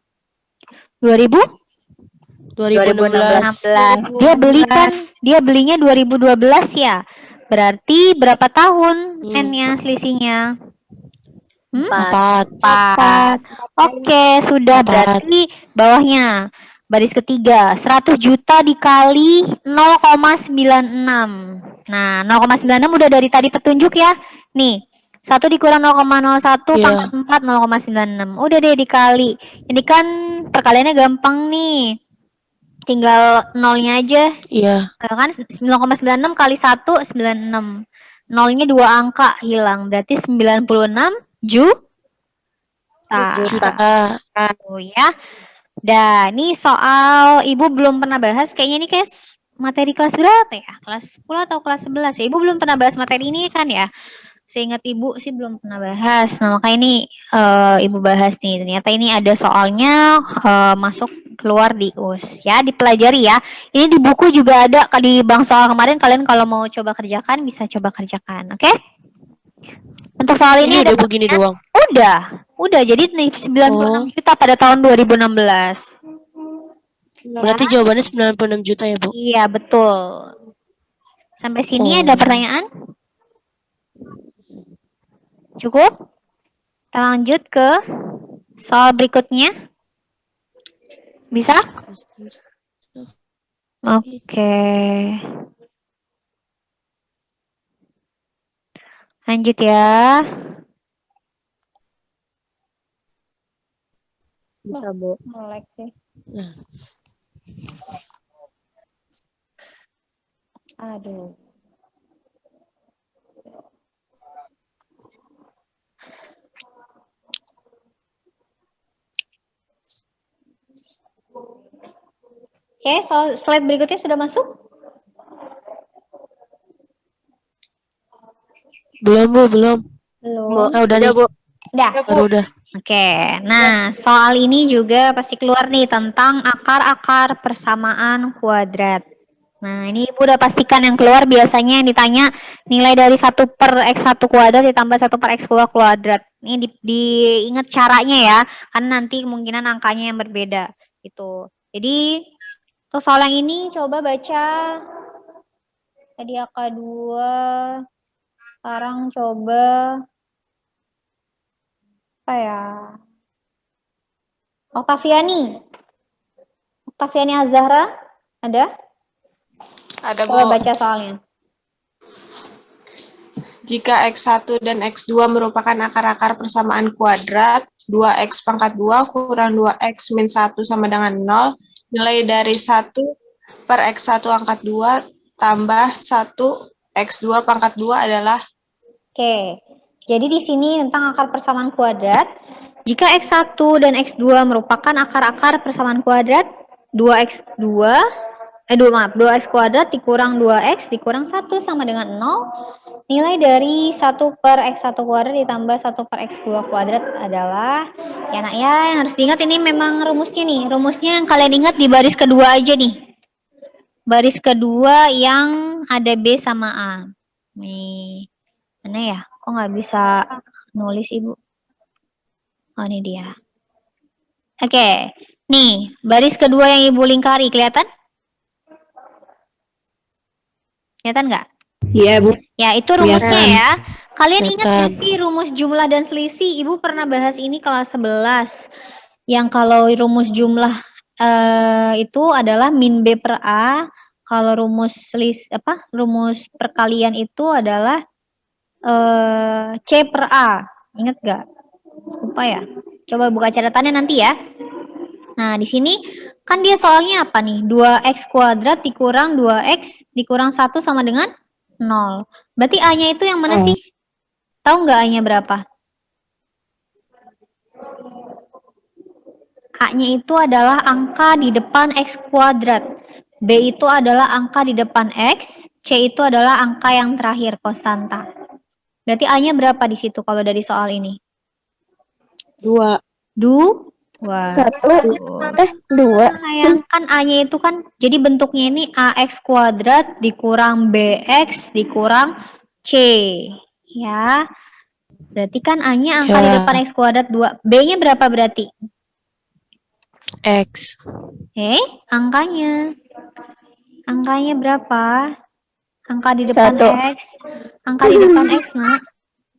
2016. 2016. Dia belinya 2012 ya. Berarti berapa tahun N-nya selisihnya? 4. 4. Oke, sudah. Empat. Berarti bawahnya baris ketiga 100 juta dikali 0,96. Nah, 0,96 udah dari tadi petunjuk ya. Nih, 1 dikurang 0,01 Iya. pangkat 4 0,96. Udah deh dikali. Ini kan perkaliannya gampang nih. Tinggal nolnya aja. Iya. Kan 0,96 kali 1 96. Nolnya 2 angka hilang. Berarti 96 juta. Oh ya. Dan ini soal Ibu belum pernah bahas, kayaknya ini kayak materi kelas berapa ya? Kelas 10 atau kelas 11 ya? Ibu belum pernah bahas materi ini kan ya? Seingat Ibu sih belum pernah bahas. Nah, makanya ini Ibu bahas nih. Ternyata ini ada soalnya masuk keluar di US ya, dipelajari ya. Ini di buku juga ada di bank soal kemarin, kalian kalau mau coba kerjakan bisa coba kerjakan, oke? Untuk soal ini Ini ada udah begini doang. Udah jadi nih 96 juta pada tahun 2016. Berarti jawabannya 96 juta ya, Bu? Iya, betul. Sampai sini ada pertanyaan? Cukup? Kita lanjut ke soal berikutnya. Bisa? Oke. Lanjut ya. Bisa, Bu. Melek deh. Aduh. Oke, slide berikutnya sudah masuk? Belum, Bu, belum. Belum. Udah nih. Bu. Udah. Oke, nah soal ini juga pasti keluar nih tentang akar-akar persamaan kuadrat. Nah, ini Ibu udah pastikan yang keluar biasanya yang ditanya nilai dari 1 per X1 kuadrat ditambah 1 per X2 kuadrat. Ini diingat caranya ya, karena nanti kemungkinan angkanya yang berbeda. Gitu. Jadi, untuk soal yang ini coba baca tadi angka 2. Sekarang coba apa ya? Oktaviani Azahra ada? Ada, Coba Bu. baca soalnya. Jika X1 dan X2 merupakan akar-akar persamaan kuadrat, 2X pangkat 2 kurang 2X min 1 sama dengan 0, nilai dari 1 per X1 angkat 2 tambah 1 X2 pangkat 2 adalah? Oke, jadi di sini tentang akar persamaan kuadrat. Jika X1 dan X2 merupakan akar-akar persamaan kuadrat, 2X kuadrat dikurang 2X dikurang 1 sama dengan 0. Nilai dari 1 per X1 kuadrat ditambah 1 per X2 kuadrat adalah, ya nak ya, yang harus diingat ini memang rumusnya nih. Rumusnya yang kalian ingat di baris kedua aja nih. Baris kedua yang ada B sama A. Nih, mana ya? Kok nggak bisa nulis Ibu? Oh, ini dia. Oke, nih baris kedua yang Ibu lingkari, kelihatan? Kelihatan nggak? Iya, Bu. Ya, itu rumusnya ya. Kalian ingat Kelihatan. nggak sih rumus jumlah dan selisih? Ibu pernah bahas ini kelas 11. Yang kalau rumus jumlah itu adalah min B per A. Kalau rumus rumus perkalian itu adalah C per A. Ingat nggak? Lupa ya? Coba buka catatannya nanti ya. Nah, di sini Kan dia soalnya apa nih? 2x kuadrat dikurang 2x dikurang 1 sama dengan 0. Berarti A-nya itu yang mana sih? Tahu nggak A-nya berapa? A-nya itu adalah angka di depan x kuadrat. B itu adalah angka di depan x. C itu adalah angka yang terakhir, konstanta. Berarti A-nya berapa di situ kalau dari soal ini? 2. 2. 2. Sayang, kan A-nya itu kan, jadi bentuknya ini AX kuadrat dikurang BX dikurang C. Ya. Berarti kan A-nya angka di Ya. depan X kuadrat 2. B-nya berapa berarti? X. Angkanya. Angkanya berapa? Angka di depan 1. X. Angka di depan X, Nak.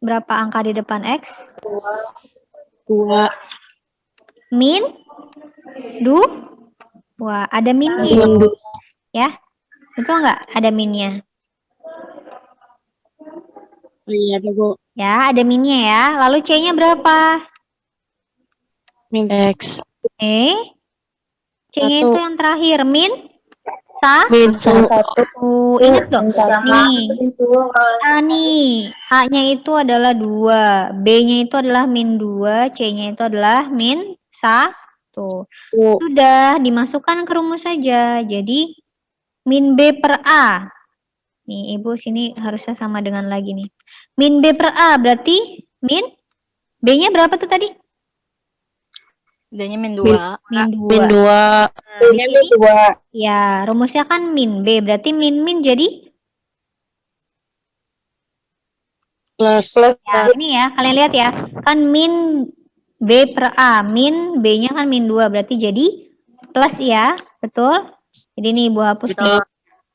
Berapa angka di depan X? 2. Min? Wah, ada minnya. Ya. Betul nggak? Ada minnya. Iya, ada Bu. Ya, ada minnya ya. Lalu C-nya berapa? Min X. C-nya 1. itu yang terakhir. Min? Min 1. Ingat dong. Nih. A nih. A-nya itu adalah 2. B-nya itu adalah min 2. C-nya itu adalah min 1. Sudah, dimasukkan ke rumus saja. Jadi, min B per A. Nih, Ibu sini harusnya sama dengan lagi nih. Min B per A berarti min B-nya berapa tuh tadi? D-nya min 2. Min 2. Min 2. B-nya min 2. Ya, rumusnya kan min B. Berarti min jadi? Plus. Ya, ini ya. Kalian lihat ya. Kan min B per A. Min B-nya kan min 2. Berarti jadi plus ya. Betul? Jadi nih Ibu hapus nih.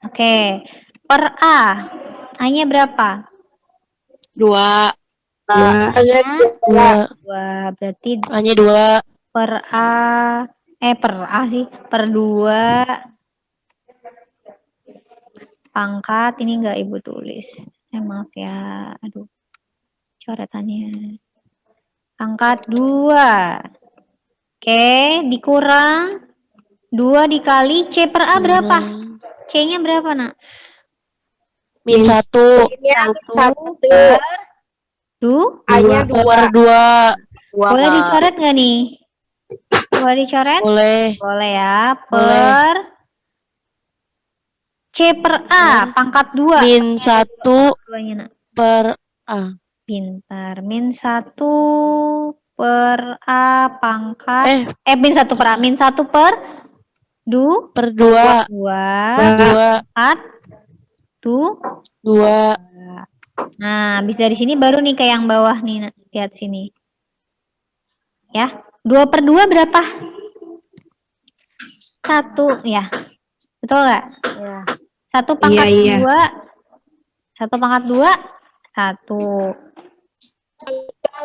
Oke. Per A. A-nya berapa? 2. 2. Berarti Hanya 2. per A. Per A sih. Per 2. Pangkat. Ini enggak Ibu tulis. Maaf ya. Aduh. Coretannya. Pangkat 2. Oke. Dikurang 2 dikali C per A berapa? C-nya berapa, Nak? Min 1. Min 1 per A-nya 2. Per 2. Boleh dicoret nggak nih? Boleh dicoret? Boleh. Boleh ya. Boleh. Per C per A pangkat 2. Min 1 2-nya, Nak. per A. Pintar. Min 1 per A pangkat min 1 per A. Min 1 per Per 2. 2 2. Nah, habis dari sini baru nih ke yang bawah nih, Nak. Lihat sini. Ya, 2 per 2 berapa? 1, ya. Betul nggak? Ya. 1 pangkat 2. 1 pangkat 2, 1.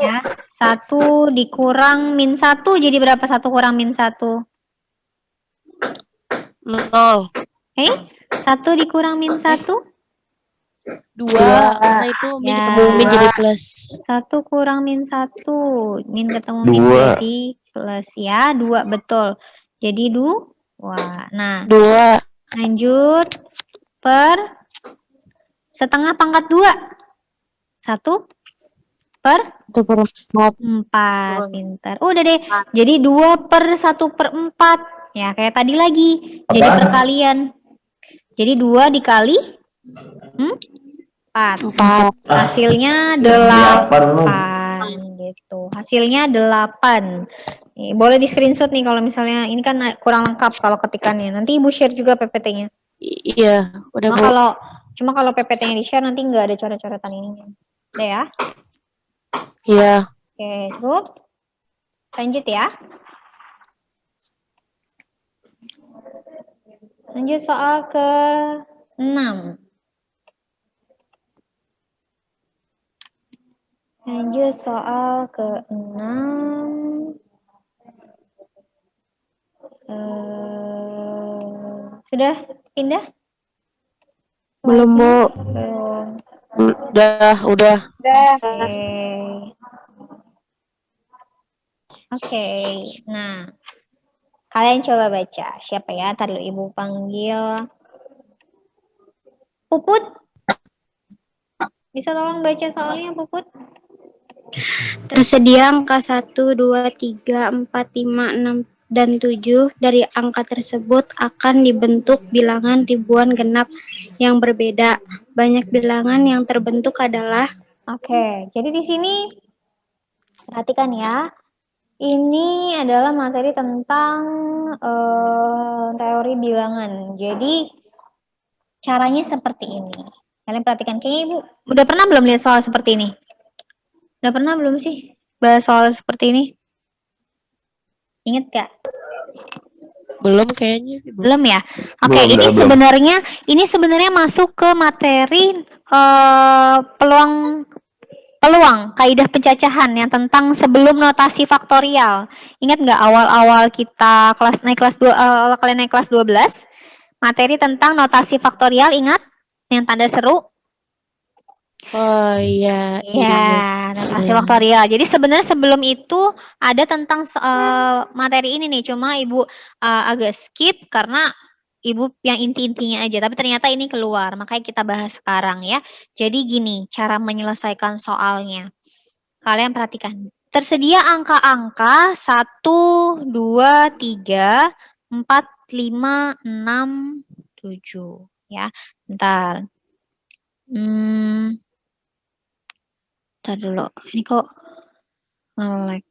Ya, 1 dikurang min 1 jadi berapa? 1 kurang min 1? 0. 1 dikurang min 1? 2. Karena itu min ketemu min jadi plus. 1 kurang min 1. Min ketemu min 2. jadi plus ya. 2 betul. Jadi 2. Nah, 2. lanjut per setengah pangkat 2. 1 per 4. Pintar. Udah deh. Jadi 2 per 1 per 4. Ya, kayak tadi lagi. Jadi perkalian. Jadi 2 dikali 4. Hasilnya 8 gitu. Hasilnya 8. Nih, boleh di screenshot nih kalau misalnya ini kan kurang lengkap kalau ketikannya. Nanti Ibu share juga PPT-nya. Iya, udah Bu. Cuma kalau PPT-nya di-share nanti nggak ada coret-coretan ini. Udah ya? Iya. Oke, cukup. Lanjut ya. Lanjut soal ke-6. Lanjut soal ke-6. Sudah pindah? Belum, Bu. Belum. Udah. Oke. Nah, Kalian coba baca. Siapa ya? Tadi Ibu panggil. Puput. Bisa tolong baca soalnya, Puput? Tersedia angka 1, 2, 3, 4, 5, 6, dan 7. Dari angka tersebut akan dibentuk bilangan ribuan genap yang berbeda. Banyak bilangan yang terbentuk adalah... Oke, jadi di sini perhatikan ya. Ini adalah materi tentang teori bilangan. Jadi caranya seperti ini. Kalian perhatikan, kayaknya Ibu udah pernah belum lihat soal seperti ini? Udah pernah belum sih bahas soal seperti ini? Ingat gak? Belum kayaknya. Belum ya? Oke, Belum. ini sebenarnya masuk ke materi peluang kaidah pencacahan yang tentang sebelum notasi faktorial. Ingat nggak awal-awal kita kalian naik kelas 12 materi tentang notasi faktorial, ingat yang tanda seru? Oh iya. Ya, notasi faktorial. Jadi sebenarnya sebelum itu ada tentang materi ini nih, cuma Ibu agak skip karena Ibu yang inti-intinya aja, tapi ternyata ini keluar, makanya kita bahas sekarang ya. Jadi gini, cara menyelesaikan soalnya. Kalian perhatikan, tersedia angka-angka 1, 2, 3, 4, 5, 6, 7. Ya, bentar. Bentar dulu, ini kok nge-lag.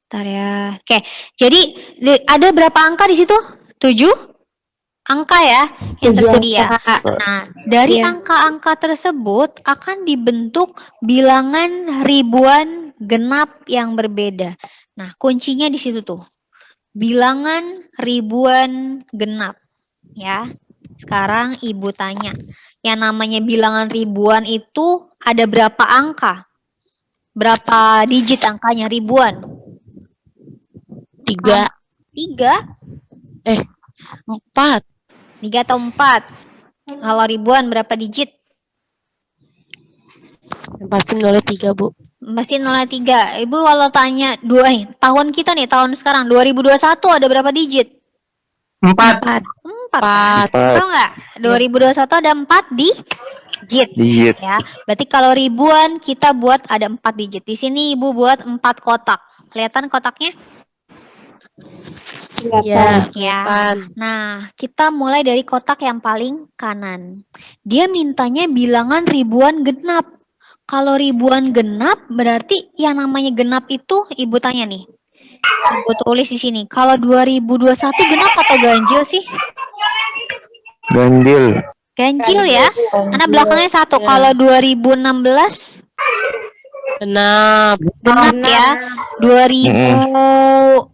Bentar ya. Oke, jadi ada berapa angka di situ? 7 angka ya yang tersedia. Nah, dari angka-angka tersebut akan dibentuk bilangan ribuan genap yang berbeda. Nah, kuncinya di situ tuh. Bilangan ribuan genap. Ya. Sekarang Ibu tanya, yang namanya bilangan ribuan itu ada berapa angka? Berapa digit angkanya ribuan? 3. 4. 3 atau 4? Kalau ribuan berapa digit? Yang pasti 03, Bu. Pasti 03. Ibu kalau tanya tahun kita nih, tahun sekarang 2021 ada berapa digit? 4. 4. Tahu nggak? 2021 ada 4 digit. Ya. Berarti kalau ribuan kita buat ada 4 digit. Di sini Ibu buat 4 kotak. Kelihatan kotaknya? Ya. Nah, kita mulai dari kotak yang paling kanan. Dia mintanya bilangan ribuan genap. Kalau ribuan genap berarti yang namanya genap itu Ibu tanya nih. Ibu tulis di sini. Kalau 2021 genap atau ganjil sih? Ganjil ya. Karena belakangnya 1. Kalau 2016 Genap ya. 2010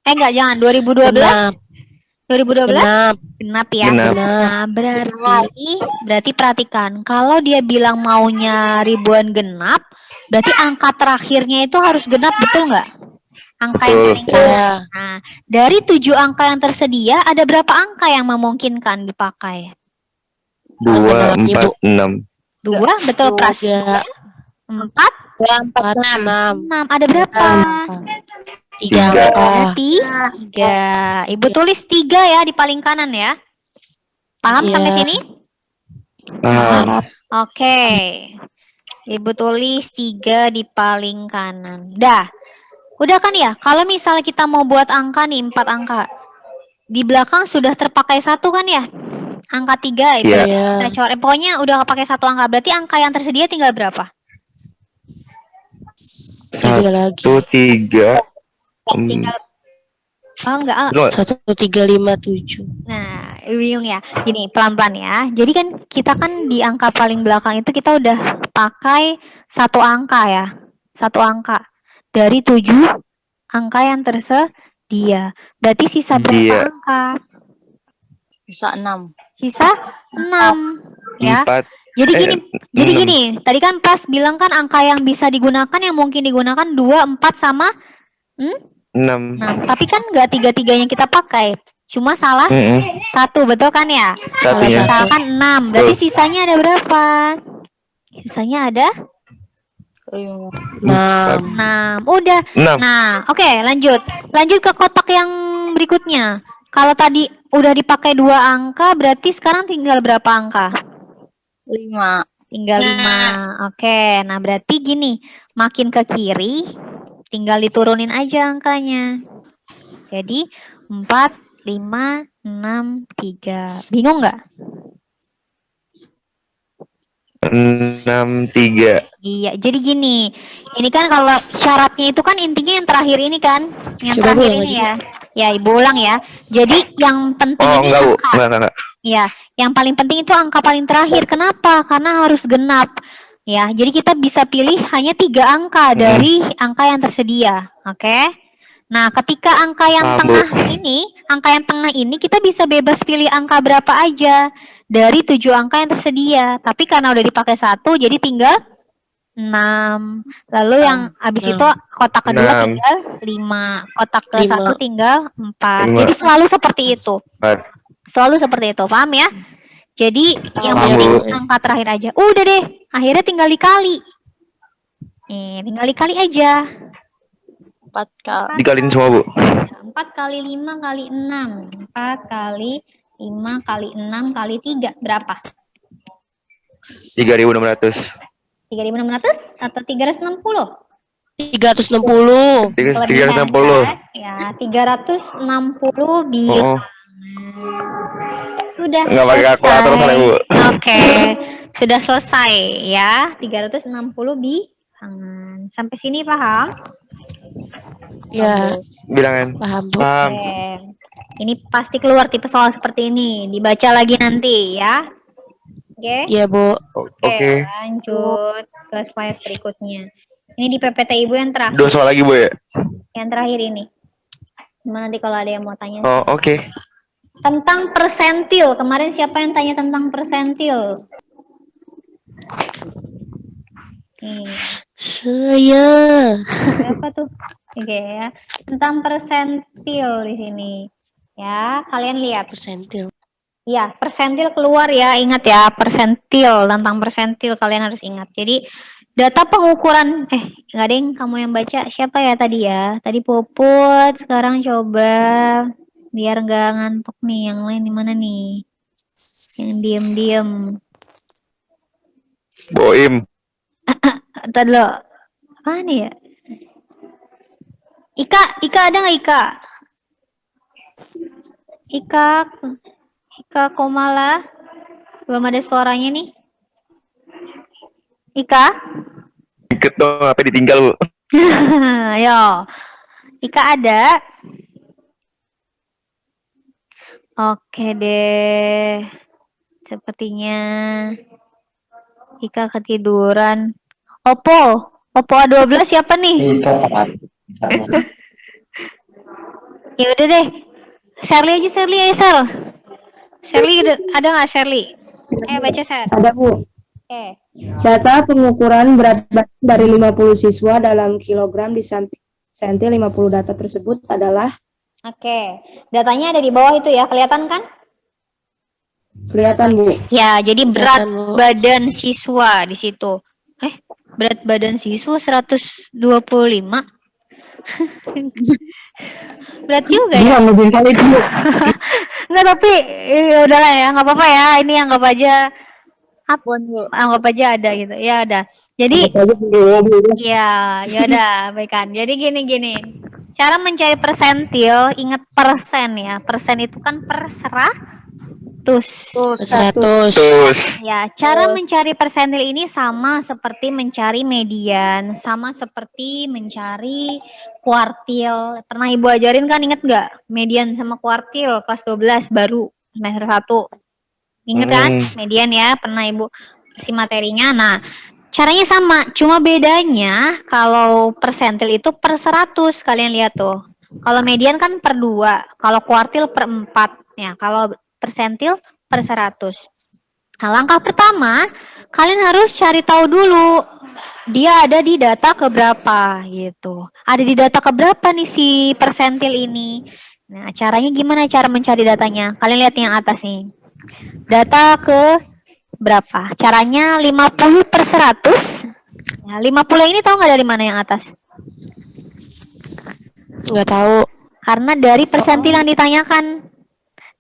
enggak, jangan 2012. 2012 genap ya. Nah, berarti perhatikan, kalau dia bilang maunya ribuan genap, berarti angka terakhirnya itu harus genap, betul nggak? Angka yang paling kanan. Nah, dari 7 angka yang tersedia, ada berapa angka yang memungkinkan dipakai? 2, 4, 6. 2, betul Pras. 4, 6. Ada berapa? 3 angka. 3. Ibu tulis 3 ya di paling kanan ya. Paham sampai sini? Paham. Oke. Ibu tulis 3 di paling kanan. Dah. Udah kan ya? Kalau misalnya kita mau buat angka nih, 4 angka. Di belakang sudah terpakai 1 kan ya? Angka 3 itu. Kita coret. Pokoknya udah pakai 1 angka. Berarti angka yang tersedia tinggal berapa? 1, 3. Enggak. 1, 3, 5, 7. Nah, bingung ya. Gini, pelan-pelan ya. Jadi kan kita kan di angka paling belakang itu kita udah pakai 1 angka ya. 1 angka. Dari 7 angka yang tersedia. Berarti sisa berapa angka? Sisa 6. Sisa 6. Ya. 4. Jadi gini, tadi kan Pras bilang kan angka yang bisa digunakan, yang mungkin digunakan 2, 4 sama 6. Nah, tapi kan nggak 3-3-nya kita pakai. Cuma salah 1, betul kan ya? Satunya. Misalkan 6. Berarti sisanya ada berapa? Sisanya ada Enam. 6. Udah. 6. Nah, oke, lanjut. Lanjut ke kotak yang berikutnya. Kalau tadi udah dipakai 2 angka, berarti sekarang tinggal berapa angka? 5. Tinggal 5. Oke, nah berarti gini, makin ke kiri, tinggal diturunin aja angkanya. Jadi 4, 5, 6, 3. Bingung nggak? 6, 3. Iya, jadi gini. Ini kan kalau syaratnya itu kan intinya yang terakhir ini kan. Yang Coba terakhir ulang ini lagi. ya. Ya, Ibu ulang ya. Jadi yang penting Oh, ini enggak, Bu. angka. Enggak. Ya, yang paling penting itu angka paling terakhir. Kenapa? Karena harus genap. Ya, jadi kita bisa pilih hanya 3 angka dari angka yang tersedia. Oke? Nah, ketika angka yang Paham, Bu. angka yang tengah ini kita bisa bebas pilih angka berapa aja dari 7 angka yang tersedia. Tapi karena udah dipakai 1, jadi tinggal 6. Lalu yang habis 6. itu kotak kedua 6. tinggal 5. Kotak ke 5. 1 tinggal 4. 5. Jadi selalu seperti itu. 4. Selalu seperti itu, paham ya? Jadi yang Paham, penting Bu. angka terakhir aja. Udah deh, akhirnya tinggal dikali. Tinggal dikali aja. 4 kali. Dikaliin semua, Bu. 4 kali 5 kali 6. 4 kali 5 kali 6 kali 3. Berapa? 3.600. 3.600 atau 360? 360. 360. Ya, 360 bilangan. Oh, Sudah enggak pakai kalkulator selesai. soalnya, Bu. Oke, sudah selesai ya. 360 bilangan. Sampai sini paham? Ya, Bilangan. paham, Bu. Paham. Oke. Ini pasti keluar tipe soal seperti ini. Dibaca lagi nanti ya. Oke. Iya, Bu. Oke. Lanjut ke slide berikutnya. Ini di PPT Ibu yang terakhir. 2 soal lagi, Bu ya? Yang terakhir ini. Gimana nanti kalau ada yang mau tanya? Oh, oke. Tentang persentil. Kemarin siapa yang tanya tentang persentil? Nih, Saya. berapa tuh? Oke ya. Tentang persentil di sini. Ya, kalian lihat. Persentil. Ya, persentil keluar ya. Ingat ya, persentil. Tentang persentil kalian harus ingat. Jadi, data pengukuran, nggak ada yang kamu yang baca. Siapa ya tadi ya? Tadi Puput, sekarang coba. Biar nggak ngantuk nih. Yang lain di mana nih? Yang diem-diem. Boim. Tadi lo. Apa nih ya? Ika ada nggak Ika? Ika Komala. Belum ada suaranya nih. Ika? Ikut dong, apa ditinggal, Bu? Ayo. Ika ada? Oke deh. Sepertinya Ika ketiduran. Oppo A12 siapa nih? Ya udah deh. Shirley aja, ayo Shirley. Shirley ada nggak Shirley? Ayo baca Shirley. Ada, Bu. Oke. Data pengukuran berat badan dari 50 siswa dalam kilogram di samping sentil 50 data tersebut adalah. Oke. Datanya ada di bawah itu ya, kelihatan kan? Kelihatan, Bu. Ya, jadi berat Kelihatan, Bu. badan siswa di situ. Berat badan siswa 125. Berat juga ya. Bukan lebih kali itu. Enggak, tapi udahlah ya, nggak apa-apa ya. Ini anggap aja anggap aja ada gitu. Ya ada. Jadi ya udah, baikkan. Jadi gini. Cara mencari persentil, ingat persen ya. Persen itu kan per 100. 100. Ya, cara mencari persentil ini sama seperti mencari median, sama seperti mencari kuartil. Pernah Ibu ajarin kan, inget nggak? Median sama kuartil kelas 12 baru semester 1. Ingat kan? Median ya, pernah Ibu kasih materinya. Nah, caranya sama, cuma bedanya kalau persentil itu per 100. Kalian lihat tuh. Kalau median kan per 2, kalau kuartil per 4. Ya, kalau persentil per 100. Nah, langkah pertama, kalian harus cari tahu dulu dia ada di data keberapa gitu. Ada di data keberapa nih si persentil ini. Nah, caranya gimana cara mencari datanya? Kalian lihat yang atas nih. Data ke berapa? Caranya 50 per 100. Nah, 50 ini tahu nggak dari mana yang atas? Nggak tahu. Karena dari persentil yang ditanyakan.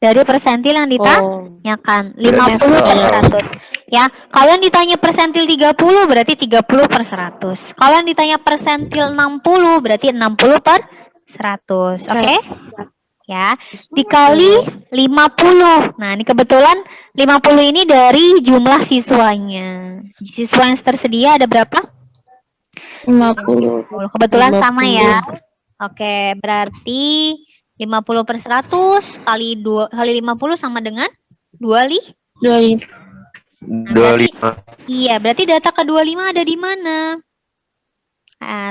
Dari persentil yang ditanyakan. 50 per 100. Ya, kalau yang ditanya persentil 30 berarti 30 per 100. Kalau yang ditanya persentil 60 berarti 60 per 100. Oke? Ya, dikali 50. Nah, ini kebetulan 50 ini dari jumlah siswanya. Siswa yang tersedia ada berapa? 50. Kebetulan sama ya. Oke, berarti 50 per 100 kali 50 sama dengan 25. 25. Iya, berarti data ke 25 ada di mana?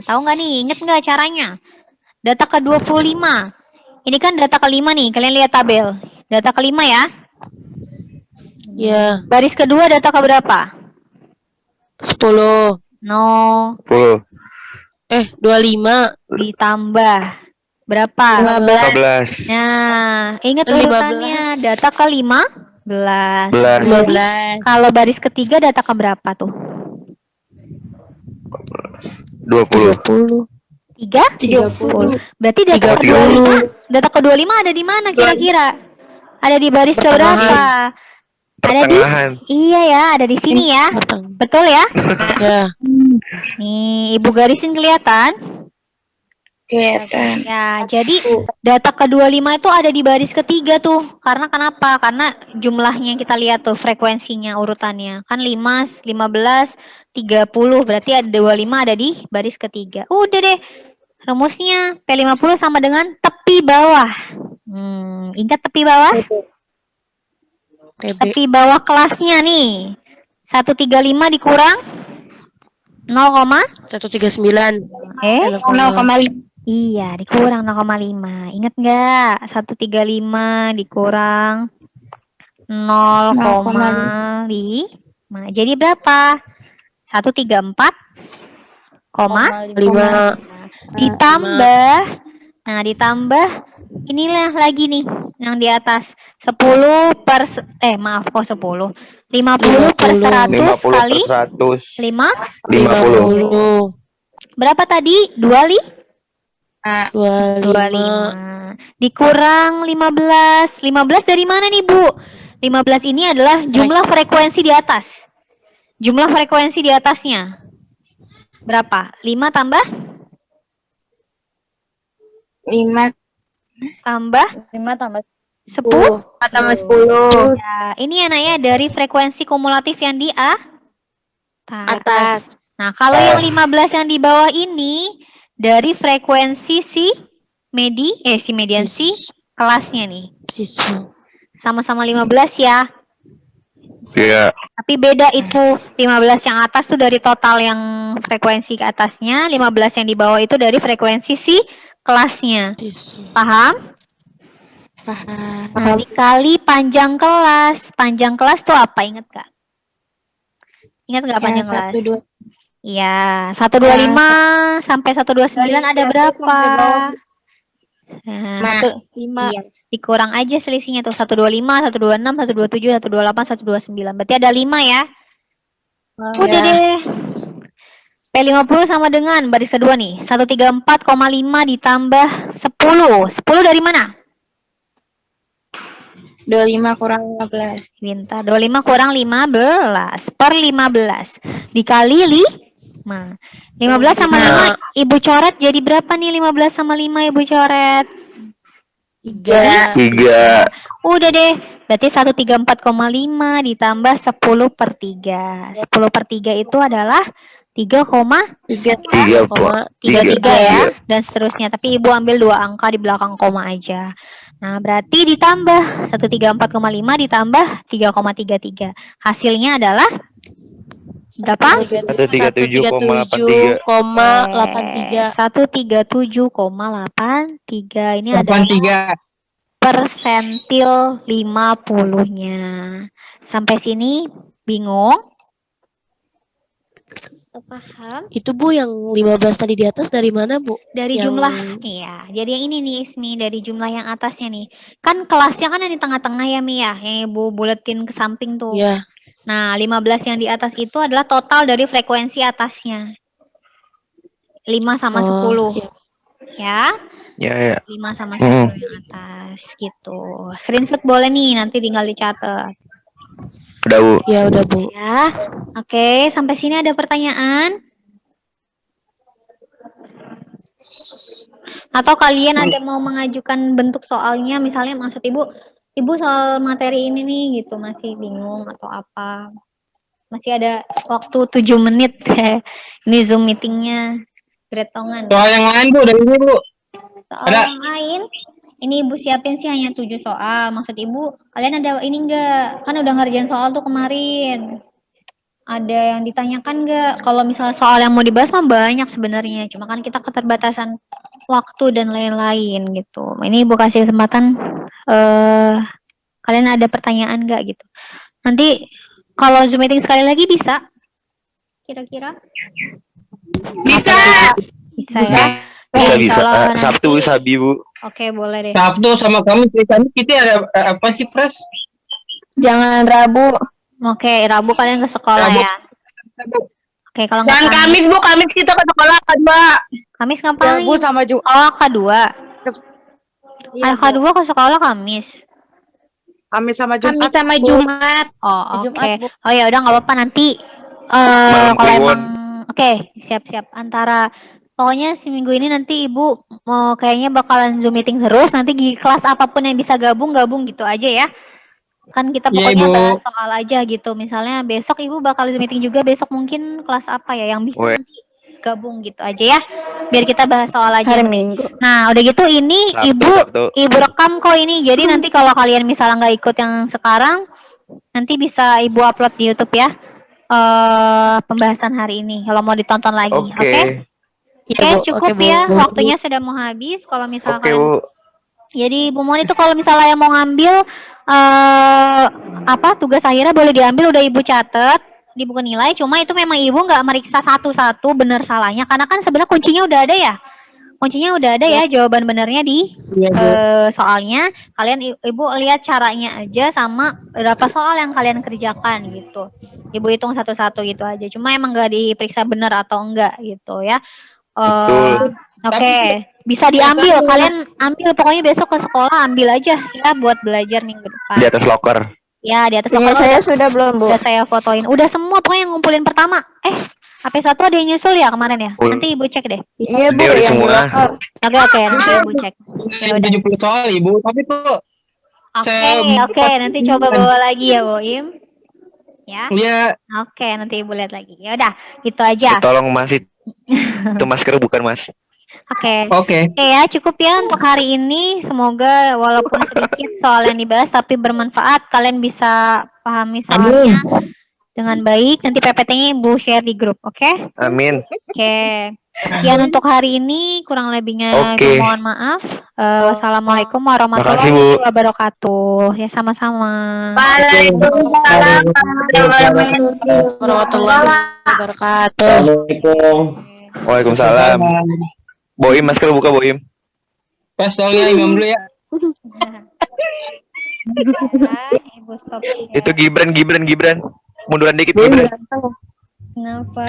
Tahu nggak nih? Ingat nggak caranya? Data ke 25. Ini kan data kelima nih. Kalian lihat tabel. Data kelima ya. Ya. Baris kedua data ke berapa? 10. No. 10. 25. Ditambah berapa? 15. Nah, ingat 15. urutannya. Data ke 15. 15. Kalau baris ketiga data ke berapa tuh? 20. 30. 30. Berarti data ke 30. 25. Data ke 25 ada di mana kira-kira? Ada di baris ke berapa? Ada di? Pertengahan. Iya ya, ada di sini ya. Betul ya? Ya. Nih, Ibu garisin kelihatan? Kelihatan. Ya, jadi data ke 25 itu ada di baris ketiga tuh. Karena kenapa? Karena jumlahnya kita lihat tuh frekuensinya urutannya. Kan 5, 15, 30. Berarti ada 25 ada di baris ketiga. Udah deh. Rumusnya P50 sama dengan tepi bawah. Ingat tepi bawah? Tepi bawah kelasnya nih. 135 dikurang 139. 0,5. Iya, dikurang 0,5. Ingat nggak? 135 dikurang 0,5. Jadi berapa? 134,5. Ditambah. Nah, ditambah inilah lagi nih yang di atas. 10 per 50 per 100 kali 100. 5. 50. Berapa tadi? 25 dikurang 15. 15 dari mana nih, Bu? 15 ini adalah jumlah frekuensi di atas. Jumlah frekuensi di atasnya. Berapa? 5 tambah 5 tambah 5 tambah 10. 4 tambah 10. Ya, ini anaknya dari frekuensi kumulatif yang di atas. Nah, kalau yang 15 yang di bawah ini dari frekuensi si median si kelasnya nih. Sama-sama 15 ya. Iya. Tapi beda itu. 15 yang atas tuh dari total yang frekuensi ke atasnya, 15 yang di bawah itu dari frekuensi si kelasnya. Paham? Paham. Nah, dikali panjang kelas. Panjang kelas tuh apa? Ingat gak? Ingat gak panjang kelas? 1, 2. Iya, 125 sampai 129 ada berapa? Nah, 5. Iya. Dikurang aja selisihnya tuh 125, 126, 127, 128, 129. Berarti ada 5 ya. Udah deh. P50 sama dengan baris kedua nih. 134,5 ditambah 10. 10 dari mana? 25 kurang 15. Pintar. 25 kurang 15 per 15 dikali 5. 15 sama 5 Ibu coret jadi berapa nih 15 sama 5 Ibu coret? 3. Udah deh. Berarti 134,5 ditambah 10 per 3. 10 per 3 itu adalah 3,33 ya. Dan seterusnya. Tapi Ibu ambil 2 angka di belakang koma aja. Nah, berarti ditambah 134,5 ditambah 3,33. Hasilnya adalah berapa? 137,83. 137,83. Ini adalah persentil 50-nya. Sampai sini bingung? Paham? Itu Bu yang 15 tadi di atas dari mana Bu? Dari jumlah, iya. Jadi yang ini nih Ismi, dari jumlah yang atasnya nih. Kan kelasnya kan yang di tengah-tengah ya Mi ya, yang Ibu buletin ke samping tuh. Iya. Nah, 15 yang di atas itu adalah total dari frekuensi atasnya. 5 sama Oh, 10. iya. Ya, Ya, ya. 5 sama 10 yang atas gitu. Screenshot boleh nih, nanti tinggal dicatat. Udah, Bu. Ya udah Bu. Ya. Oke, sampai sini ada pertanyaan? Atau kalian ada mau mengajukan bentuk soalnya, misalnya maksud Ibu soal materi ini nih gitu, masih bingung atau apa? Masih ada waktu 7 menit. Ini Zoom meetingnya gretongan. Soal yang lain Bu, dari ini Bu. Soal Ada. yang lain, ini Ibu siapin sih hanya 7 soal. Maksud Ibu, kalian ada ini enggak? Kan udah ngerjain soal tuh kemarin. Ada yang ditanyakan enggak? Kalau misalnya soal yang mau dibahas mah banyak sebenarnya. Cuma kan kita keterbatasan waktu dan lain-lain gitu. Ini Ibu kasih kesempatan kalian ada pertanyaan enggak gitu. Nanti kalau Zoom meeting sekali lagi bisa? Kira-kira? Bisa. Bisa ya? Bisa. Kalau Sabtu, nanti- Sabi, Bu. Oke, boleh deh. Sabtu sama kami kita ada apa sih, Pres? Jangan Rabu. Oke, Rabu kalian ke sekolah Rabu. ya. Oke, kalau nggak Dan Kamis, Kamis Bu, Kamis kita ke sekolah kedua. Kamis ngapain? Bu sama Jumat. Oh, K2. Iya, K2 ke sekolah Kamis. Kamis sama Kamis Jumat. sama Jumat. Oh, oke. Jumat, Bu. Oh ya udah nggak apa-apa nanti Malam kalau Kliwon. emang oke, siap-siap antara pokoknya seminggu ini nanti Ibu mau kayaknya bakalan Zoom meeting terus, nanti di kelas apapun yang bisa gabung gitu aja ya. Kan kita Iya, pokoknya Ibu. bahas soal aja gitu. Misalnya besok Ibu bakal Zoom meeting juga, besok mungkin kelas apa ya yang bisa Weh. nanti gabung gitu aja ya. Biar kita bahas soal aja. Hari Minggu. Nah, udah gitu ini Sabtu. Ibu rekam kok ini. Jadi nanti kalau kalian misalnya nggak ikut yang sekarang, nanti bisa Ibu upload di YouTube ya. Pembahasan hari ini kalau mau ditonton lagi. Oke. Oke? Iya, Oke, Bu. cukup Oke, Bu. ya. Waktunya sudah mau habis. Kalau misalnya Oke, kalian Bu. jadi Bu Moni itu kalau misalnya yang mau ngambil tugas akhirnya boleh diambil, udah Ibu catat di buku nilai. Cuma itu memang Ibu nggak meriksa satu-satu benar salahnya karena kan sebenarnya kuncinya udah ada ya. Kuncinya udah ada ya jawaban benernya di Iya, Bu. soalnya. Kalian Ibu lihat caranya aja sama berapa soal yang kalian kerjakan gitu. Ibu hitung satu-satu gitu aja. Cuma emang nggak diperiksa benar atau enggak gitu ya. Betul. Oke, bisa diambil. Kalian ambil pokoknya besok ke sekolah ambil aja ya buat belajar minggu depan. Di atas locker. Ya, di atas Punya sekolah saya sudah belum, Bu? udah saya fotoin. Udah semua pokoknya yang ngumpulin pertama. HP1 ada yang nyusul ya kemarin ya? Udah. Nanti Ibu cek deh. Iya, Bu, Dia udah yang di semua. locker. Oke, nanti Ibu cek. Ya udah. 70 soal, Ibu. Tapi tuh Oke, nanti coba bawa lagi ya, Boim. Ya. dia Oke, nanti Ibu lihat lagi. Ya udah, gitu aja. Tolong Mas, itu masker bukan Mas. Oke. oke. Oke ya, cukup ya untuk hari ini. Semoga walaupun sedikit soal yang dibahas tapi bermanfaat. Kalian bisa pahami soalnya dengan baik. Nanti PPT-nya Ibu share di grup, oke? Amin. Oke. Sekian untuk hari ini. Kurang lebihnya Oke. mohon maaf. Wassalamualaikum Makasih, Bu. warahmatullahi wabarakatuh. Ya, sama-sama. Waalaikumsalam. Warahmatullahi wabarakatuh. Assalamualaikum. Waalaikumsalam. Boim, masker buka, Boim. Pas soalnya imam dulu ya. Ibu stop. Itu Gibran. Munduran dikit, Gibran. Kenapa?